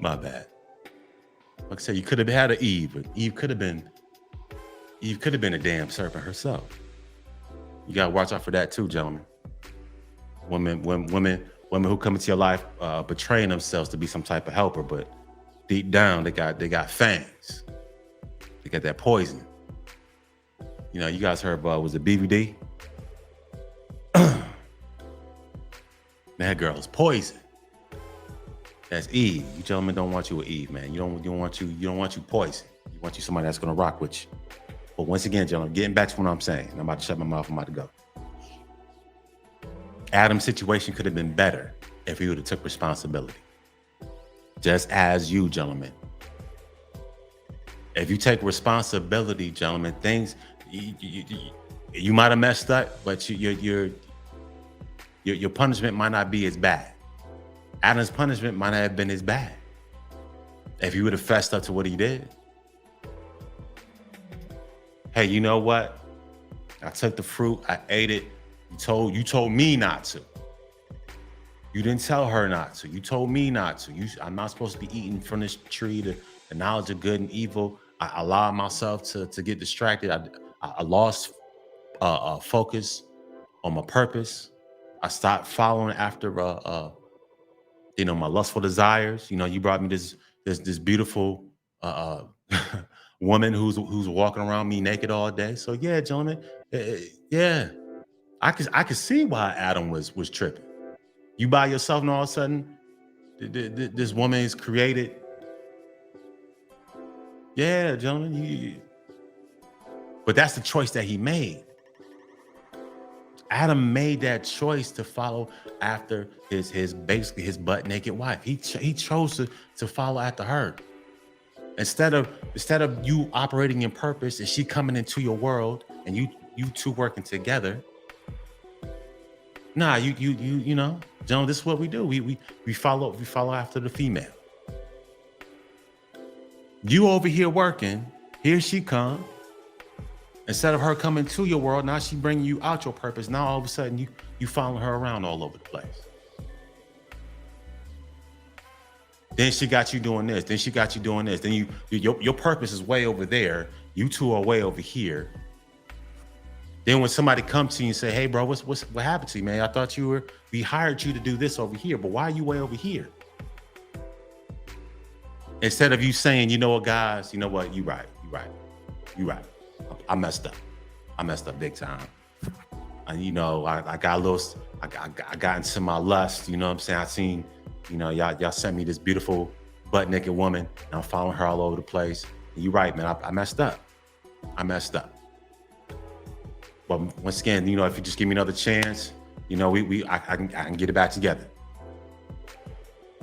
My bad. Like I said, you could have had an Eve, but Eve could have been a damn serpent herself. You gotta watch out for that too, gentlemen. Women who come into your life betraying themselves to be some type of helper, but deep down they got fangs. They got that poison. You know, you guys heard about, was it BVD? That girl is poison. That's Eve. You gentlemen don't want you with Eve, man. You don't want you poison. You want you somebody that's gonna rock with you. But once again, gentlemen, getting back to what I'm saying, I'm about to shut my mouth, I'm about to go. Adam's situation could have been better if he would have took responsibility. Just as you, gentlemen. If you take responsibility, gentlemen, things, you might have messed up, but your punishment might not be as bad. Adam's punishment might not have been as bad if he would have fessed up to what he did. Hey, you know what? I took the fruit, I ate it. You told me not to. You didn't tell her not to. You told me not to. I'm not supposed to be eating from this tree, the knowledge of good and evil. I allowed myself to get distracted. I lost focus on my purpose. I stopped following after my lustful desires. You brought me this beautiful woman who's walking around me naked all day. So yeah, gentlemen, yeah, I could see why Adam was tripping. You by yourself, and all of a sudden, this woman is created. Yeah, gentlemen, but that's the choice that he made. Adam made that choice to follow after his basically his butt naked wife. He chose to follow after her instead of you operating in purpose and she coming into your world and you two working together. Nah, you know, John. This is what we do. We follow after the female. You over here working. Here she come. Instead of her coming to your world, now she bringing you out your purpose. Now all of a sudden you following her around all over the place. Then she got you doing this. Then she got you doing this. Then your purpose is way over there. You two are way over here. Then when somebody comes to you and say, "Hey, bro, what happened to you, man? I thought we hired you to do this over here, but why are you way over here?" Instead of you saying, "You know what, guys? You know what? You right. I messed up big time. And I got a little, I got into my lust. You know what I'm saying? I seen, y'all sent me this beautiful butt naked woman, and I'm following her all over the place. And you're right, man. I messed up. But once again, if you just give me another chance, I can get it back together."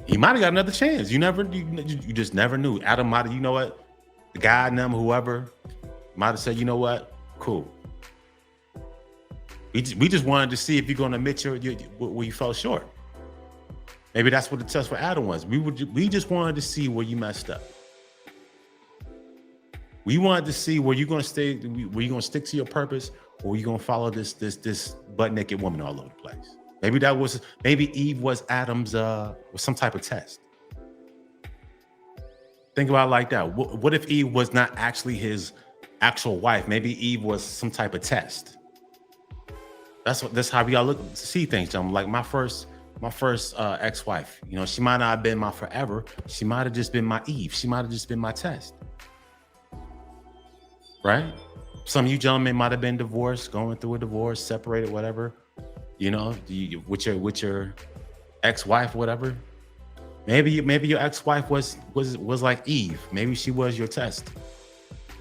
He might have got another chance. You just never knew. Adam might have, the guy, them, whoever, might have said, "You know what? Cool. We just wanted to see if you're going to admit where you fell short." Maybe that's what the test for Adam was. We just wanted to see where you messed up. We wanted to see where you're going to stay. Were you going to stick to your purpose, or were you going to follow this butt naked woman all over the place? Maybe Eve was Adam's was some type of test. Think about it like that. What if Eve was not actually his actual wife? Maybe Eve was some type of test. That's how we all see things, gentlemen. Like my first ex-wife. She might not have been my forever. She might have just been my Eve. She might have just been my test. Right? Some of you gentlemen might have been divorced, going through a divorce, separated, whatever. With your ex-wife, whatever. Maybe your ex-wife was like Eve. Maybe she was your test.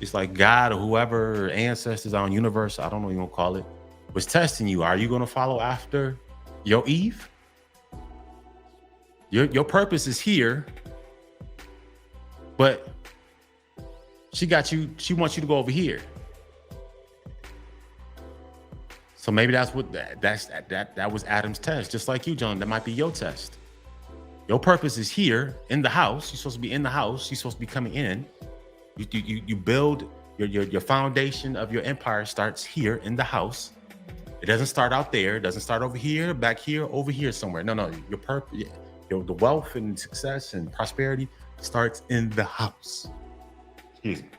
It's like God or whoever, or ancestors, universe, I don't know what you want to call it, was testing you. Are you going to follow after your Eve? Your purpose is here, but she wants you to go over here. So maybe that was Adam's test. Just like you, John, that might be your test. Your purpose is here in the house. You're supposed to be in the house. You're supposed to be coming in. You build your foundation of your empire starts here in the house. It doesn't start out there. It doesn't start over here, back here, over here somewhere. No. Your purpose, the wealth and success and prosperity starts in the house. Excuse me.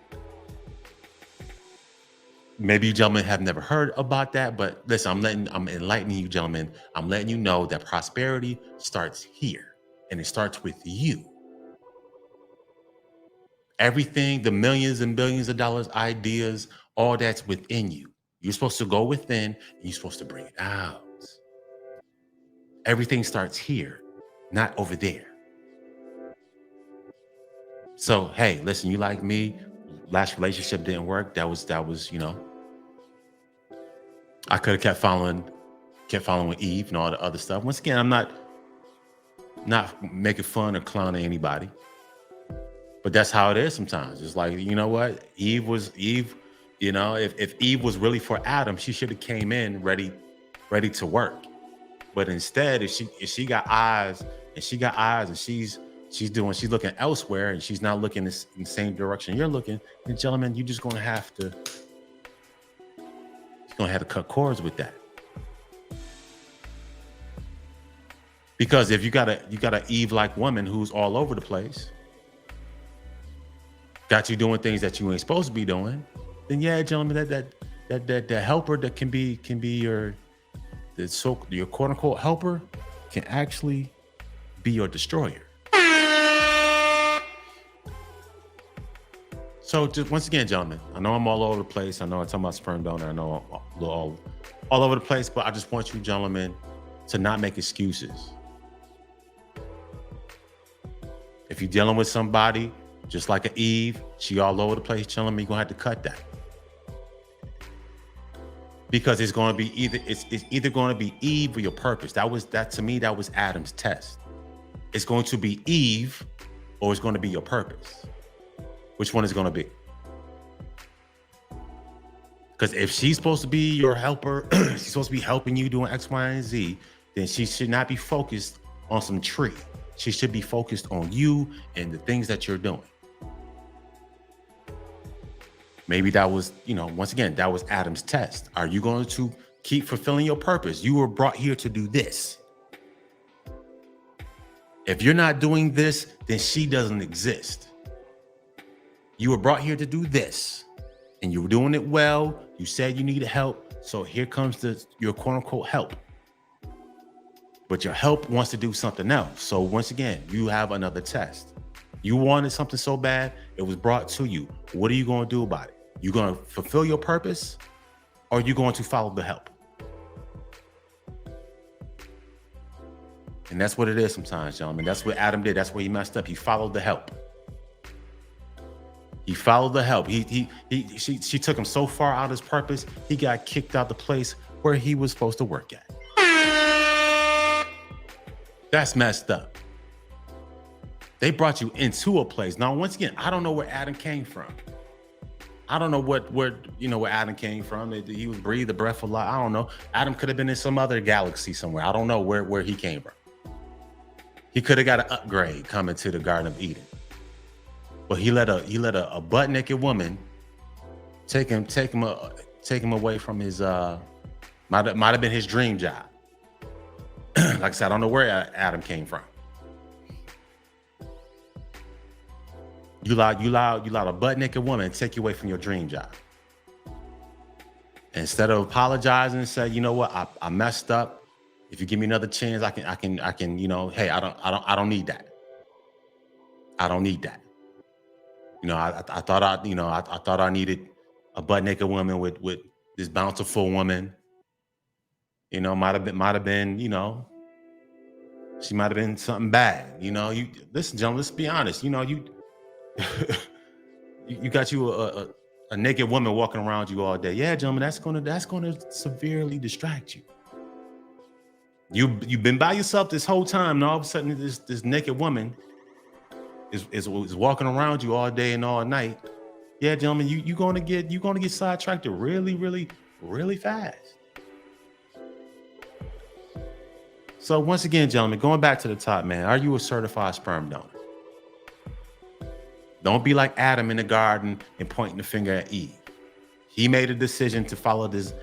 Maybe you gentlemen have never heard about that, but listen, I'm enlightening you, gentlemen. I'm letting you know that prosperity starts here, and it starts with you. Everything, the millions and billions of dollars, ideas, all that's within you. You're supposed to go within, and you're supposed to bring it out. Everything starts here, not over there. So, hey, listen, you like me, last relationship didn't work. That was, I could have kept following Eve and all the other stuff. Once again, I'm not making fun or clowning anybody, but that's how it is sometimes. It's like, you know what? Eve You know, if Eve was really for Adam, she should have came in ready to work. But instead, if she got eyes and she's looking elsewhere and she's not looking in the same direction you're looking, then gentlemen, you're just gonna have to cut cords with that. Because if you got a Eve like woman who's all over the place, got you doing things that you ain't supposed to be doing, then yeah, gentlemen, that helper that can be your quote unquote helper can actually be your destroyer. So just once again, gentlemen, I know I'm all over the place. I know I'm talking about sperm donor. I know I'm all over the place, but I just want you gentlemen to not make excuses. If you're dealing with somebody just like an Eve, she all over the place, gentlemen, you're gonna have to cut that. Because it's going to be it's either going to be Eve or your purpose. That to me, that was Adam's test. It's going to be Eve or it's going to be your purpose. Which one is going to be? Because if she's supposed to be your helper, she's supposed to be helping you doing X, Y, and Z, then she should not be focused on some tree. She should be focused on you and the things that you're doing. Maybe that was, once again, that was Adam's test. Are you going to keep fulfilling your purpose? You were brought here to do this. If you're not doing this, then she doesn't exist. You were brought here to do this, and you were doing it well. You said you needed help, so here comes your quote unquote help. But your help wants to do something else. So once again, you have another test. You wanted something so bad, it was brought to you. What are you going to do about it? You going to fulfill your purpose, or are you going to follow the help? And that's what it is sometimes, gentlemen. That's what Adam did. That's where he messed up. He followed the help. He followed the help. She took him so far out of his purpose, he got kicked out the place where he was supposed to work at. That's messed up. They brought you into a place. Now, once again, I don't know where Adam came from. I don't know where Adam came from. He was breathed the breath of life. I don't know. Adam could have been in some other galaxy somewhere. I don't know where he came from. He could have got an upgrade coming to the Garden of Eden. But he let a butt naked woman take him away from his might have been his dream job. Like I said, I don't know where Adam came from. You allowed a butt naked woman to take you away from your dream job. Instead of apologizing and say, you know what, I messed up. If you give me another chance, I can, hey, I don't need that. I don't need that. I thought I needed a butt naked woman with this bountiful woman. Might have been, she might have been something bad. You listen, gentlemen, let's be honest. You got a naked woman walking around you all day. Yeah, gentlemen, that's gonna severely distract you. You've been by yourself this whole time, and all of a sudden this naked woman is walking around you all day and all night. Yeah, gentlemen, you're gonna get sidetracked really, really, really fast. So once again, gentlemen, going back to the top, man, are you a certified sperm donor? Don't be like Adam in the garden and pointing the finger at Eve. He made a decision to follow the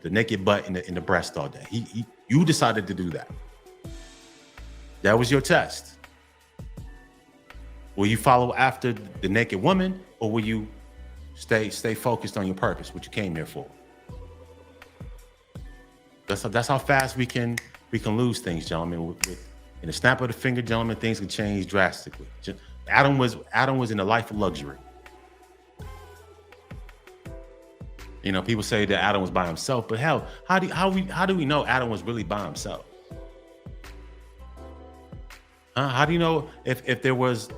naked butt in the breast all day. You decided to do that. That was your test. Will you follow after the naked woman, or will you stay focused on your purpose, what you came here for? That's how fast we can lose things, gentlemen. In a snap of the finger, gentlemen, things can change drastically. Adam was in a life of luxury. People say that Adam was by himself, but hell, how do we know Adam was really by himself? How do you know if there wasn't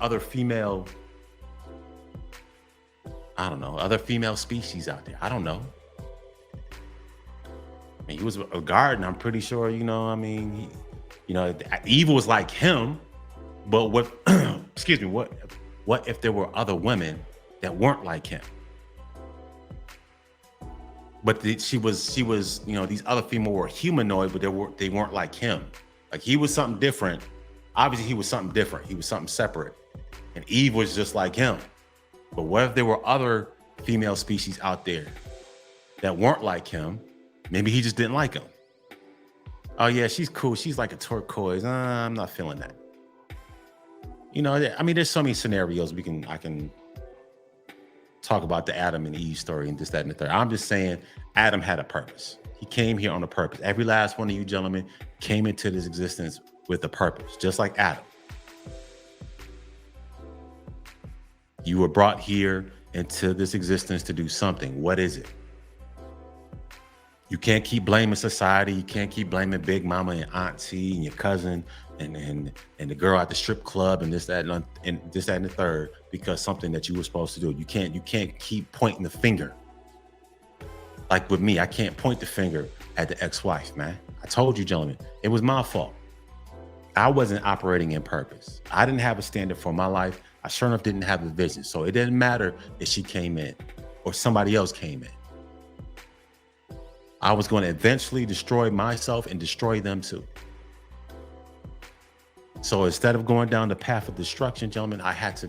other female, I don't know, other female species out there? I don't know. I mean, he was a garden. I'm pretty sure, Eve was like him, but what, excuse me, what if there were other women that weren't like him. But she was, you know, these other female were humanoid, but they weren't like him. Like he was something different. Obviously, he was something different. He was something separate. And Eve was just like him. But what if there were other female species out there that weren't like him? Maybe he just didn't like them. Oh yeah, she's cool. She's like a turquoise. I'm not feeling that. You know, I mean, there's so many scenarios I can talk about the Adam and Eve story and this, that, and the third. I'm just saying Adam had a purpose. He came here on a purpose. Every last one of you gentlemen came into this existence with a purpose, just like Adam. You were brought here into this existence to do something. What is it? You can't keep blaming society. You can't keep blaming Big Mama and Auntie and your cousin and the girl at the strip club and this, that, and this, that, and the third, because something that you were supposed to do. You can't keep pointing the finger. Like with me, I can't point the finger at the ex-wife, man. I told you, gentlemen, it was my fault. I wasn't operating in purpose. I didn't have a standard for my life. I sure enough didn't have a vision. So it didn't matter if she came in or somebody else came in. I was going to eventually destroy myself and destroy them too. So instead of going down the path of destruction, gentlemen, I had to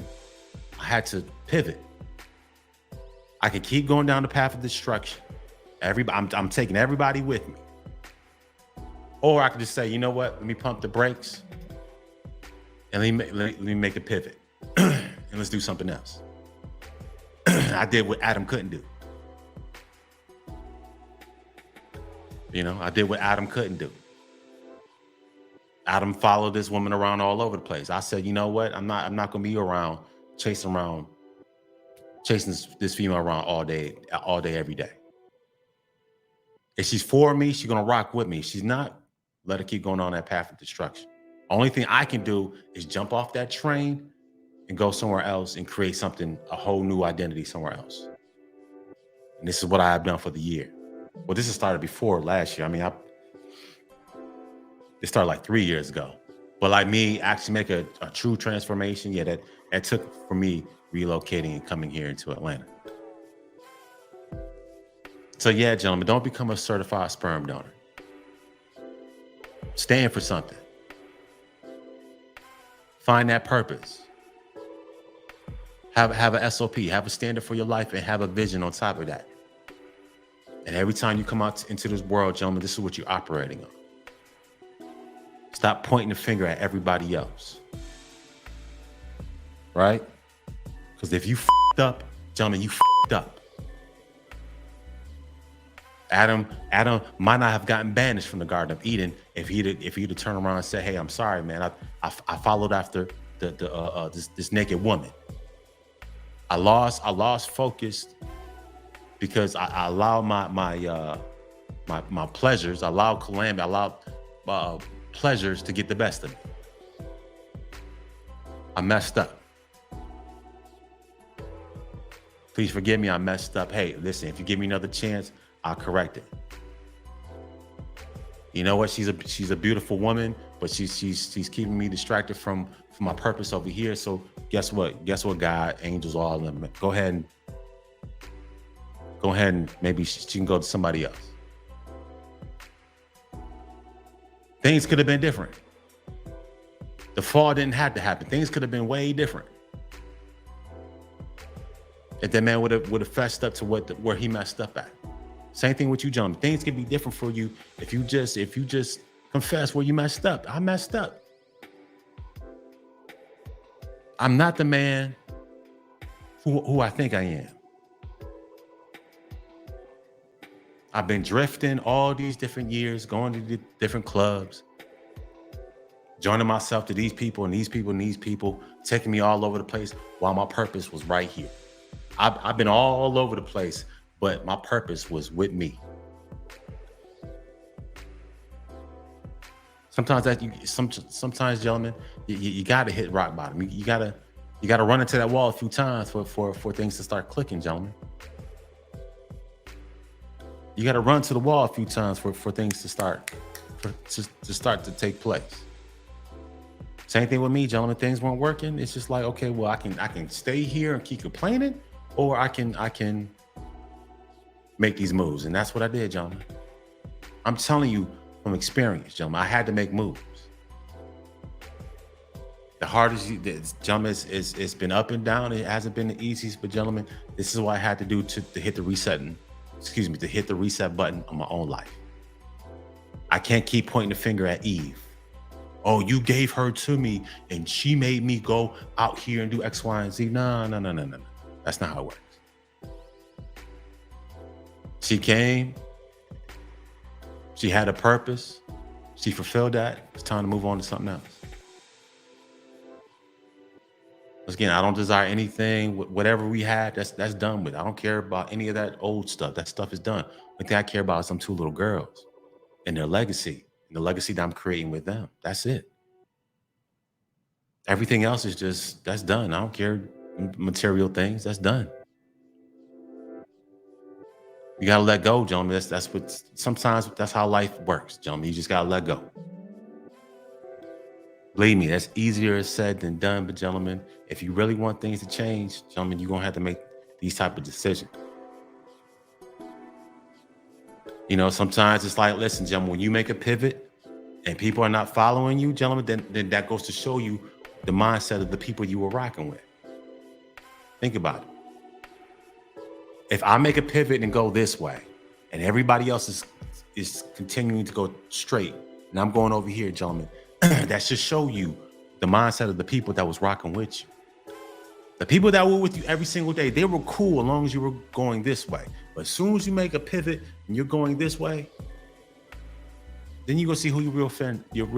pivot. I could keep going down the path of destruction. I'm taking everybody with me. Or I could just say, you know what? Let me pump the brakes and let me make a pivot and let's do something else. I did what Adam couldn't do. You know, I did what Adam couldn't do. Adam followed this woman around all over the place. I said, you know what? I'm not gonna be around chasing this female around all day, every day. If she's for me, she's gonna rock with me. If she's not, let her keep going on that path of destruction. Only thing I can do is jump off that train and go somewhere else and create something, a whole new identity somewhere else. And this is what I have done for the year. Well, this has started before last year. I mean, it started like 3 years ago. But like me, actually make a true transformation, yeah, that took for me relocating and coming here into Atlanta. So yeah, gentlemen, don't become a certified sperm donor. Stand for something. Find that purpose. Have a SOP, have a standard for your life, and have a vision on top of that. And every time you come out into this world, gentlemen, this is what you're operating on. Stop pointing the finger at everybody else. Right? Because if you f***ed up, gentlemen, you f***ed up. Adam might not have gotten banished from the Garden of Eden if he'd have turned around and said, "Hey, I'm sorry, man. I followed after this naked woman. I lost focus because I allowed my pleasures, I allowed calamity, I allowed pleasures to get the best of me. I messed up. Please forgive me. I messed up. Hey, listen, if you give me another chance, I'll correct it. You know what? She's a beautiful woman, but she's keeping me distracted from my purpose over here. So guess what? God, angels, all of them. Go ahead and maybe she can go to somebody else. Things could have been different. The fall didn't have to happen. Things could have been way different. If that man would have fessed up to where he messed up at. Same thing with you, gentlemen. Things can be different for you if you just confess where you messed up. I messed up. I'm not the man who I think I am. I've been drifting all these different years, going to the different clubs, joining myself to these people and these people and these people, taking me all over the place while my purpose was right here. I've been all over the place, but my purpose was with me. Sometimes, gentlemen, you got to hit rock bottom. You got to run into that wall a few times for things to start clicking, gentlemen. You got to run to the wall a few times for things to start to take place. Same thing with me, gentlemen. Things weren't working. It's just like, okay, well, I can stay here and keep complaining, or I can make these moves. And that's what I did, gentlemen. I'm telling you from experience, gentlemen, I had to make moves. The hardest, gentlemen, it's been up and down. It hasn't been the easiest, but gentlemen, this is what I had to do to hit the to hit the reset button on my own life. I can't keep pointing the finger at Eve. Oh, you gave her to me and she made me go out here and do X, Y, and Z. No. That's not how it works. She came, she had a purpose, she fulfilled that. It's time to move on to something else. Again, I don't desire anything. Whatever we had, that's done with. I don't care about any of that old stuff. That stuff is done. The thing I care about is some two little girls and their legacy, and the legacy that I'm creating with them. That's it. Everything else is that's done. I don't care material things. That's done. You gotta let go, gentlemen. That's what sometimes that's how life works, gentlemen. You just gotta let go. Believe me, that's easier said than done. But gentlemen, if you really want things to change, gentlemen, you're gonna have to make these type of decisions. Sometimes it's like, listen, gentlemen, when you make a pivot and people are not following you, gentlemen, then that goes to show you the mindset of the people you were rocking with. Think about it. If I make a pivot and go this way, and everybody else is continuing to go straight, and I'm going over here, gentlemen, that should show you the mindset of the people that was rocking with you. The people that were with you every single day, they were cool as long as you were going this way. But as soon as you make a pivot and you're going this way, then you're gonna see who your real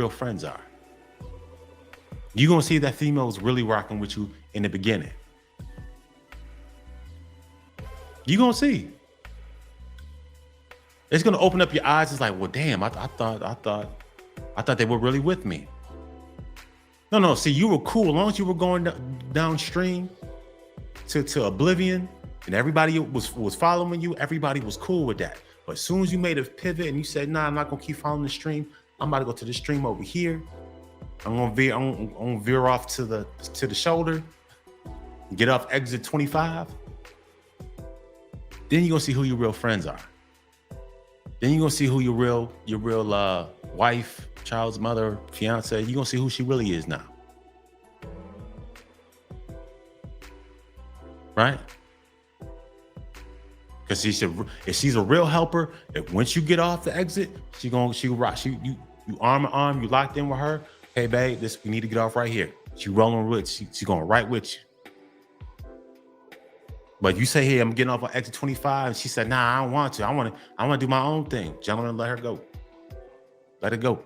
friends are. You're gonna see that female was really rocking with you in the beginning. You're gonna see. It's gonna open up your eyes. It's like, well, damn, I thought they were really with me. No. See, you were cool as long as you were going downstream to oblivion, and everybody was following you. Everybody was cool with that. But as soon as you made a pivot and you said, "Nah, I'm not gonna keep following the stream. I'm about to go to the stream over here. I'm gonna veer off to the shoulder, get off exit 25." Then you're gonna see who your real friends are. Then you're gonna see who your real wife, child's mother, fiance. You're gonna see who she really is now. Right? Because if she's a real helper, if once you get off the exit, she rock. You arm in arm, you locked in with her. Hey babe, we need to get off right here. She rolling with, she going right with you. But you say, hey, I'm getting off on exit 25, and she said, nah, I don't want to. I want to do my own thing. Gentlemen, let her go. Let it go.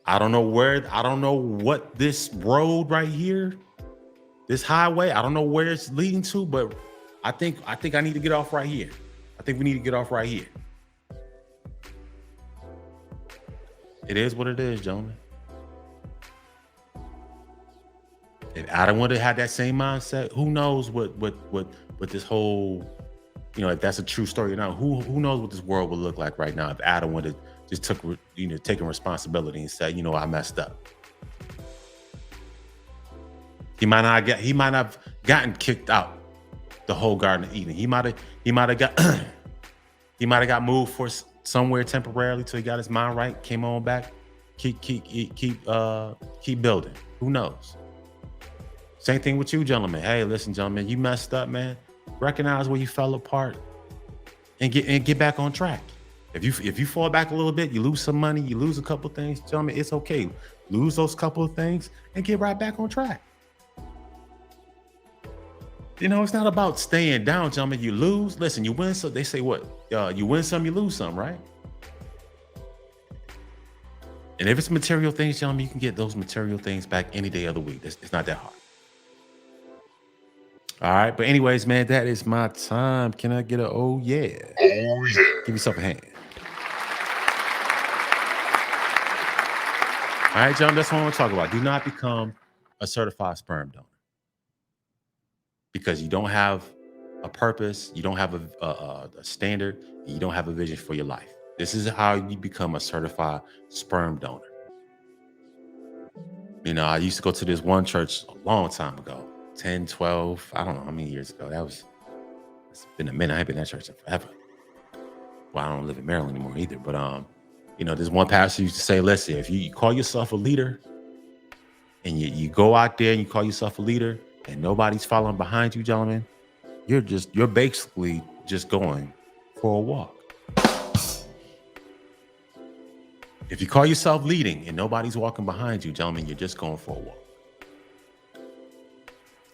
I don't know what this road right here, this highway, I don't know where it's leading to, but I think I need to get off right here. I think we need to get off right here. It is what it is, gentlemen. If Adam would have had that same mindset, who knows what this whole, if that's a true story or not, who knows what this world would look like right now if Adam would have just taken responsibility and said, I messed up. He might not have gotten kicked out the whole Garden of Eden. He might have got moved for somewhere temporarily till he got his mind right, came on back, keep building. Who knows? Same thing with you, gentlemen. Hey, listen, gentlemen, you messed up, man. Recognize where you fell apart and get back on track. If you fall back a little bit, you lose some money, you lose a couple things, gentlemen, it's okay. Lose those couple of things and get right back on track. It's not about staying down, gentlemen. You lose. Listen, you win some. They say what? You win some, you lose some, right? And if it's material things, gentlemen, you can get those material things back any day of the week. It's not that hard. All right, but anyways, man, that is my time. Can I get a oh yeah? Oh yeah. Give yourself a hand. All right, John, that's what I want to talk about. Do not become a certified sperm donor because you don't have a purpose, you don't have a standard, and you don't have a vision for your life. This is how you become a certified sperm donor. I used to go to this one church a long time ago. 10, 12, I don't know how many years ago. It's been a minute. I ain't been at church in forever. Well, I don't live in Maryland anymore either. But there's one pastor used to say, listen, if you call yourself a leader and you go out there and you call yourself a leader and nobody's following behind you, gentlemen, you're basically just going for a walk. If you call yourself leading and nobody's walking behind you, gentlemen, you're just going for a walk.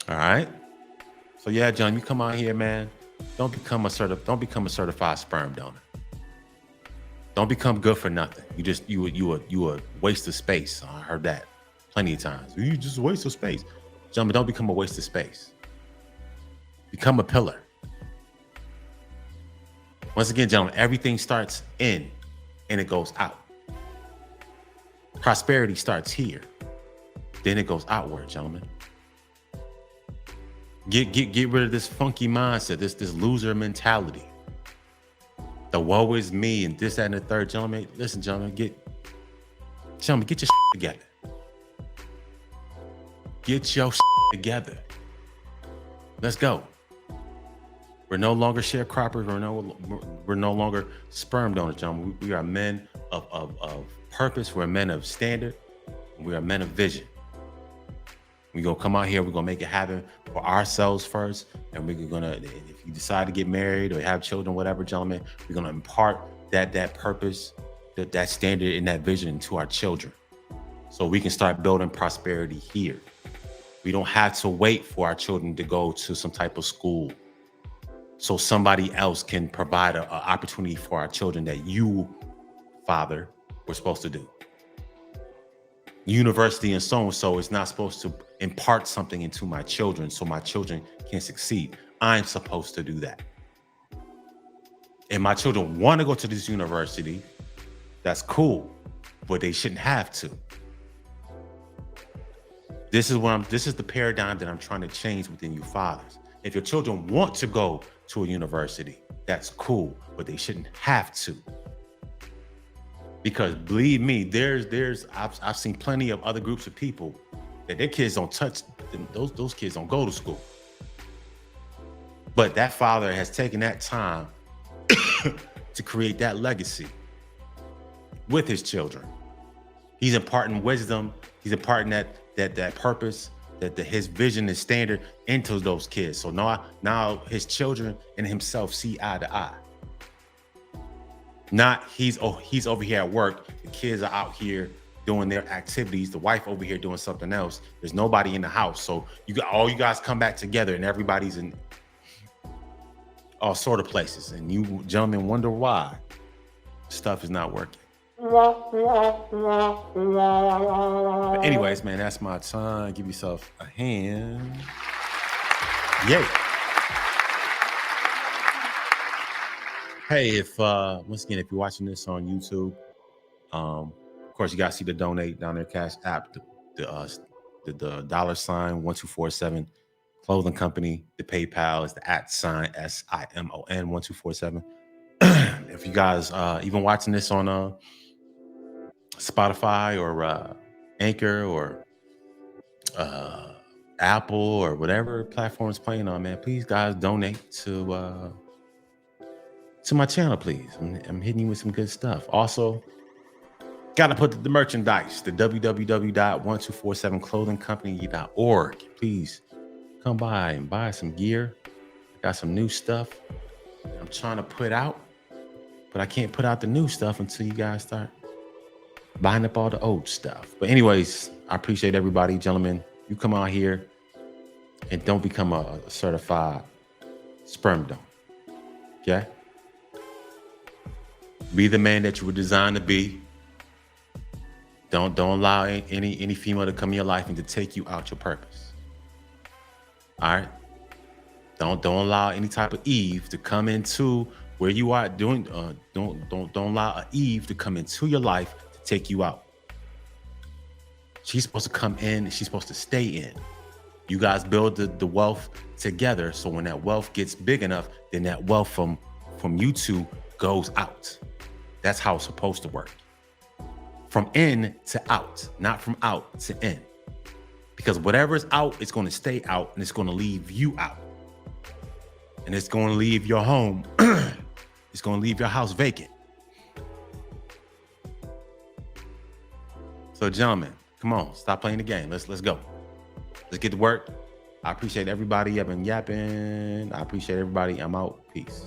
All right. So yeah, John, you come out here, man. Don't become a certified sperm donor. Don't become good for nothing. You a waste of space. I heard that plenty of times. You just a waste of space. Gentlemen, don't become a waste of space. Become a pillar. Once again, gentlemen, everything starts in and it goes out. Prosperity starts here. Then it goes outward, gentlemen. Get rid of this funky mindset, this loser mentality. The woe is me and this, that, and the third. Gentlemen, listen, gentlemen, get your shit together. Get your shit together. Let's go. We're no longer sharecroppers. We're no longer sperm donors, gentlemen. We are men of purpose. We're men of standard. We are men of vision. We're going to come out here. We're going to make it happen for ourselves first. And we're going to, if you decide to get married or have children, whatever, gentlemen, we're going to impart that purpose, that standard and that vision into our children. So we can start building prosperity here. We don't have to wait for our children to go to some type of school so somebody else can provide an opportunity for our children that you, Father, were supposed to do. University and so is not supposed to impart something into my children so my children can succeed. I'm supposed to do that. And my children want to go to this university, that's cool, but they shouldn't have to. This is the paradigm that I'm trying to change within you fathers. If your children want to go to a university, that's cool, but they shouldn't have to. Because believe me, I've seen plenty of other groups of people that their kids don't touch, those kids don't go to school. But that father has taken that time to create that legacy with his children. He's imparting wisdom. He's imparting that purpose, that his vision and standard into those kids. So now his children and himself see eye to eye. Not he's over here at work. The kids are out here doing their activities. The wife over here doing something else. There's nobody in the house. So you guys come back together and everybody's in all sort of places. And you gentlemen wonder why stuff is not working. But anyways, man, that's my time. Give yourself a hand. Yay. Hey, once again, if you're watching this on YouTube, of course, you guys see the donate down there, Cash App, the $1-247 clothing company. The PayPal is the @SIMON 1247. If you guys even watching this on Spotify or Anchor or Apple or whatever platform it's playing on, man, please guys donate to my channel, please. I'm hitting you with some good stuff. Also, gotta put the merchandise, the www.1247clothingcompany.org. Please come by and buy some gear. I got some new stuff I'm trying to put out, but I can't put out the new stuff until you guys start buying up all the old stuff. But anyways, I appreciate everybody, gentlemen. You come out here and don't become a certified sperm donor. Okay? Be the man that you were designed to be. Don't allow any female to come in your life and to take you out your purpose. All right? Don't allow any type of Eve to come into where you are doing. Don't allow an Eve to come into your life to take you out. She's supposed to come in and she's supposed to stay in. You guys build the wealth together. So when that wealth gets big enough, then that wealth from you two goes out. That's how it's supposed to work. From in to out, not from out to in. Because whatever's out, it's going to stay out, and it's going to leave you out. And it's going to leave your home. It's going to leave your house vacant. So, gentlemen, come on, stop playing the game. Let's go. Let's get to work. I appreciate everybody. I've been yapping. I appreciate everybody. I'm out. Peace.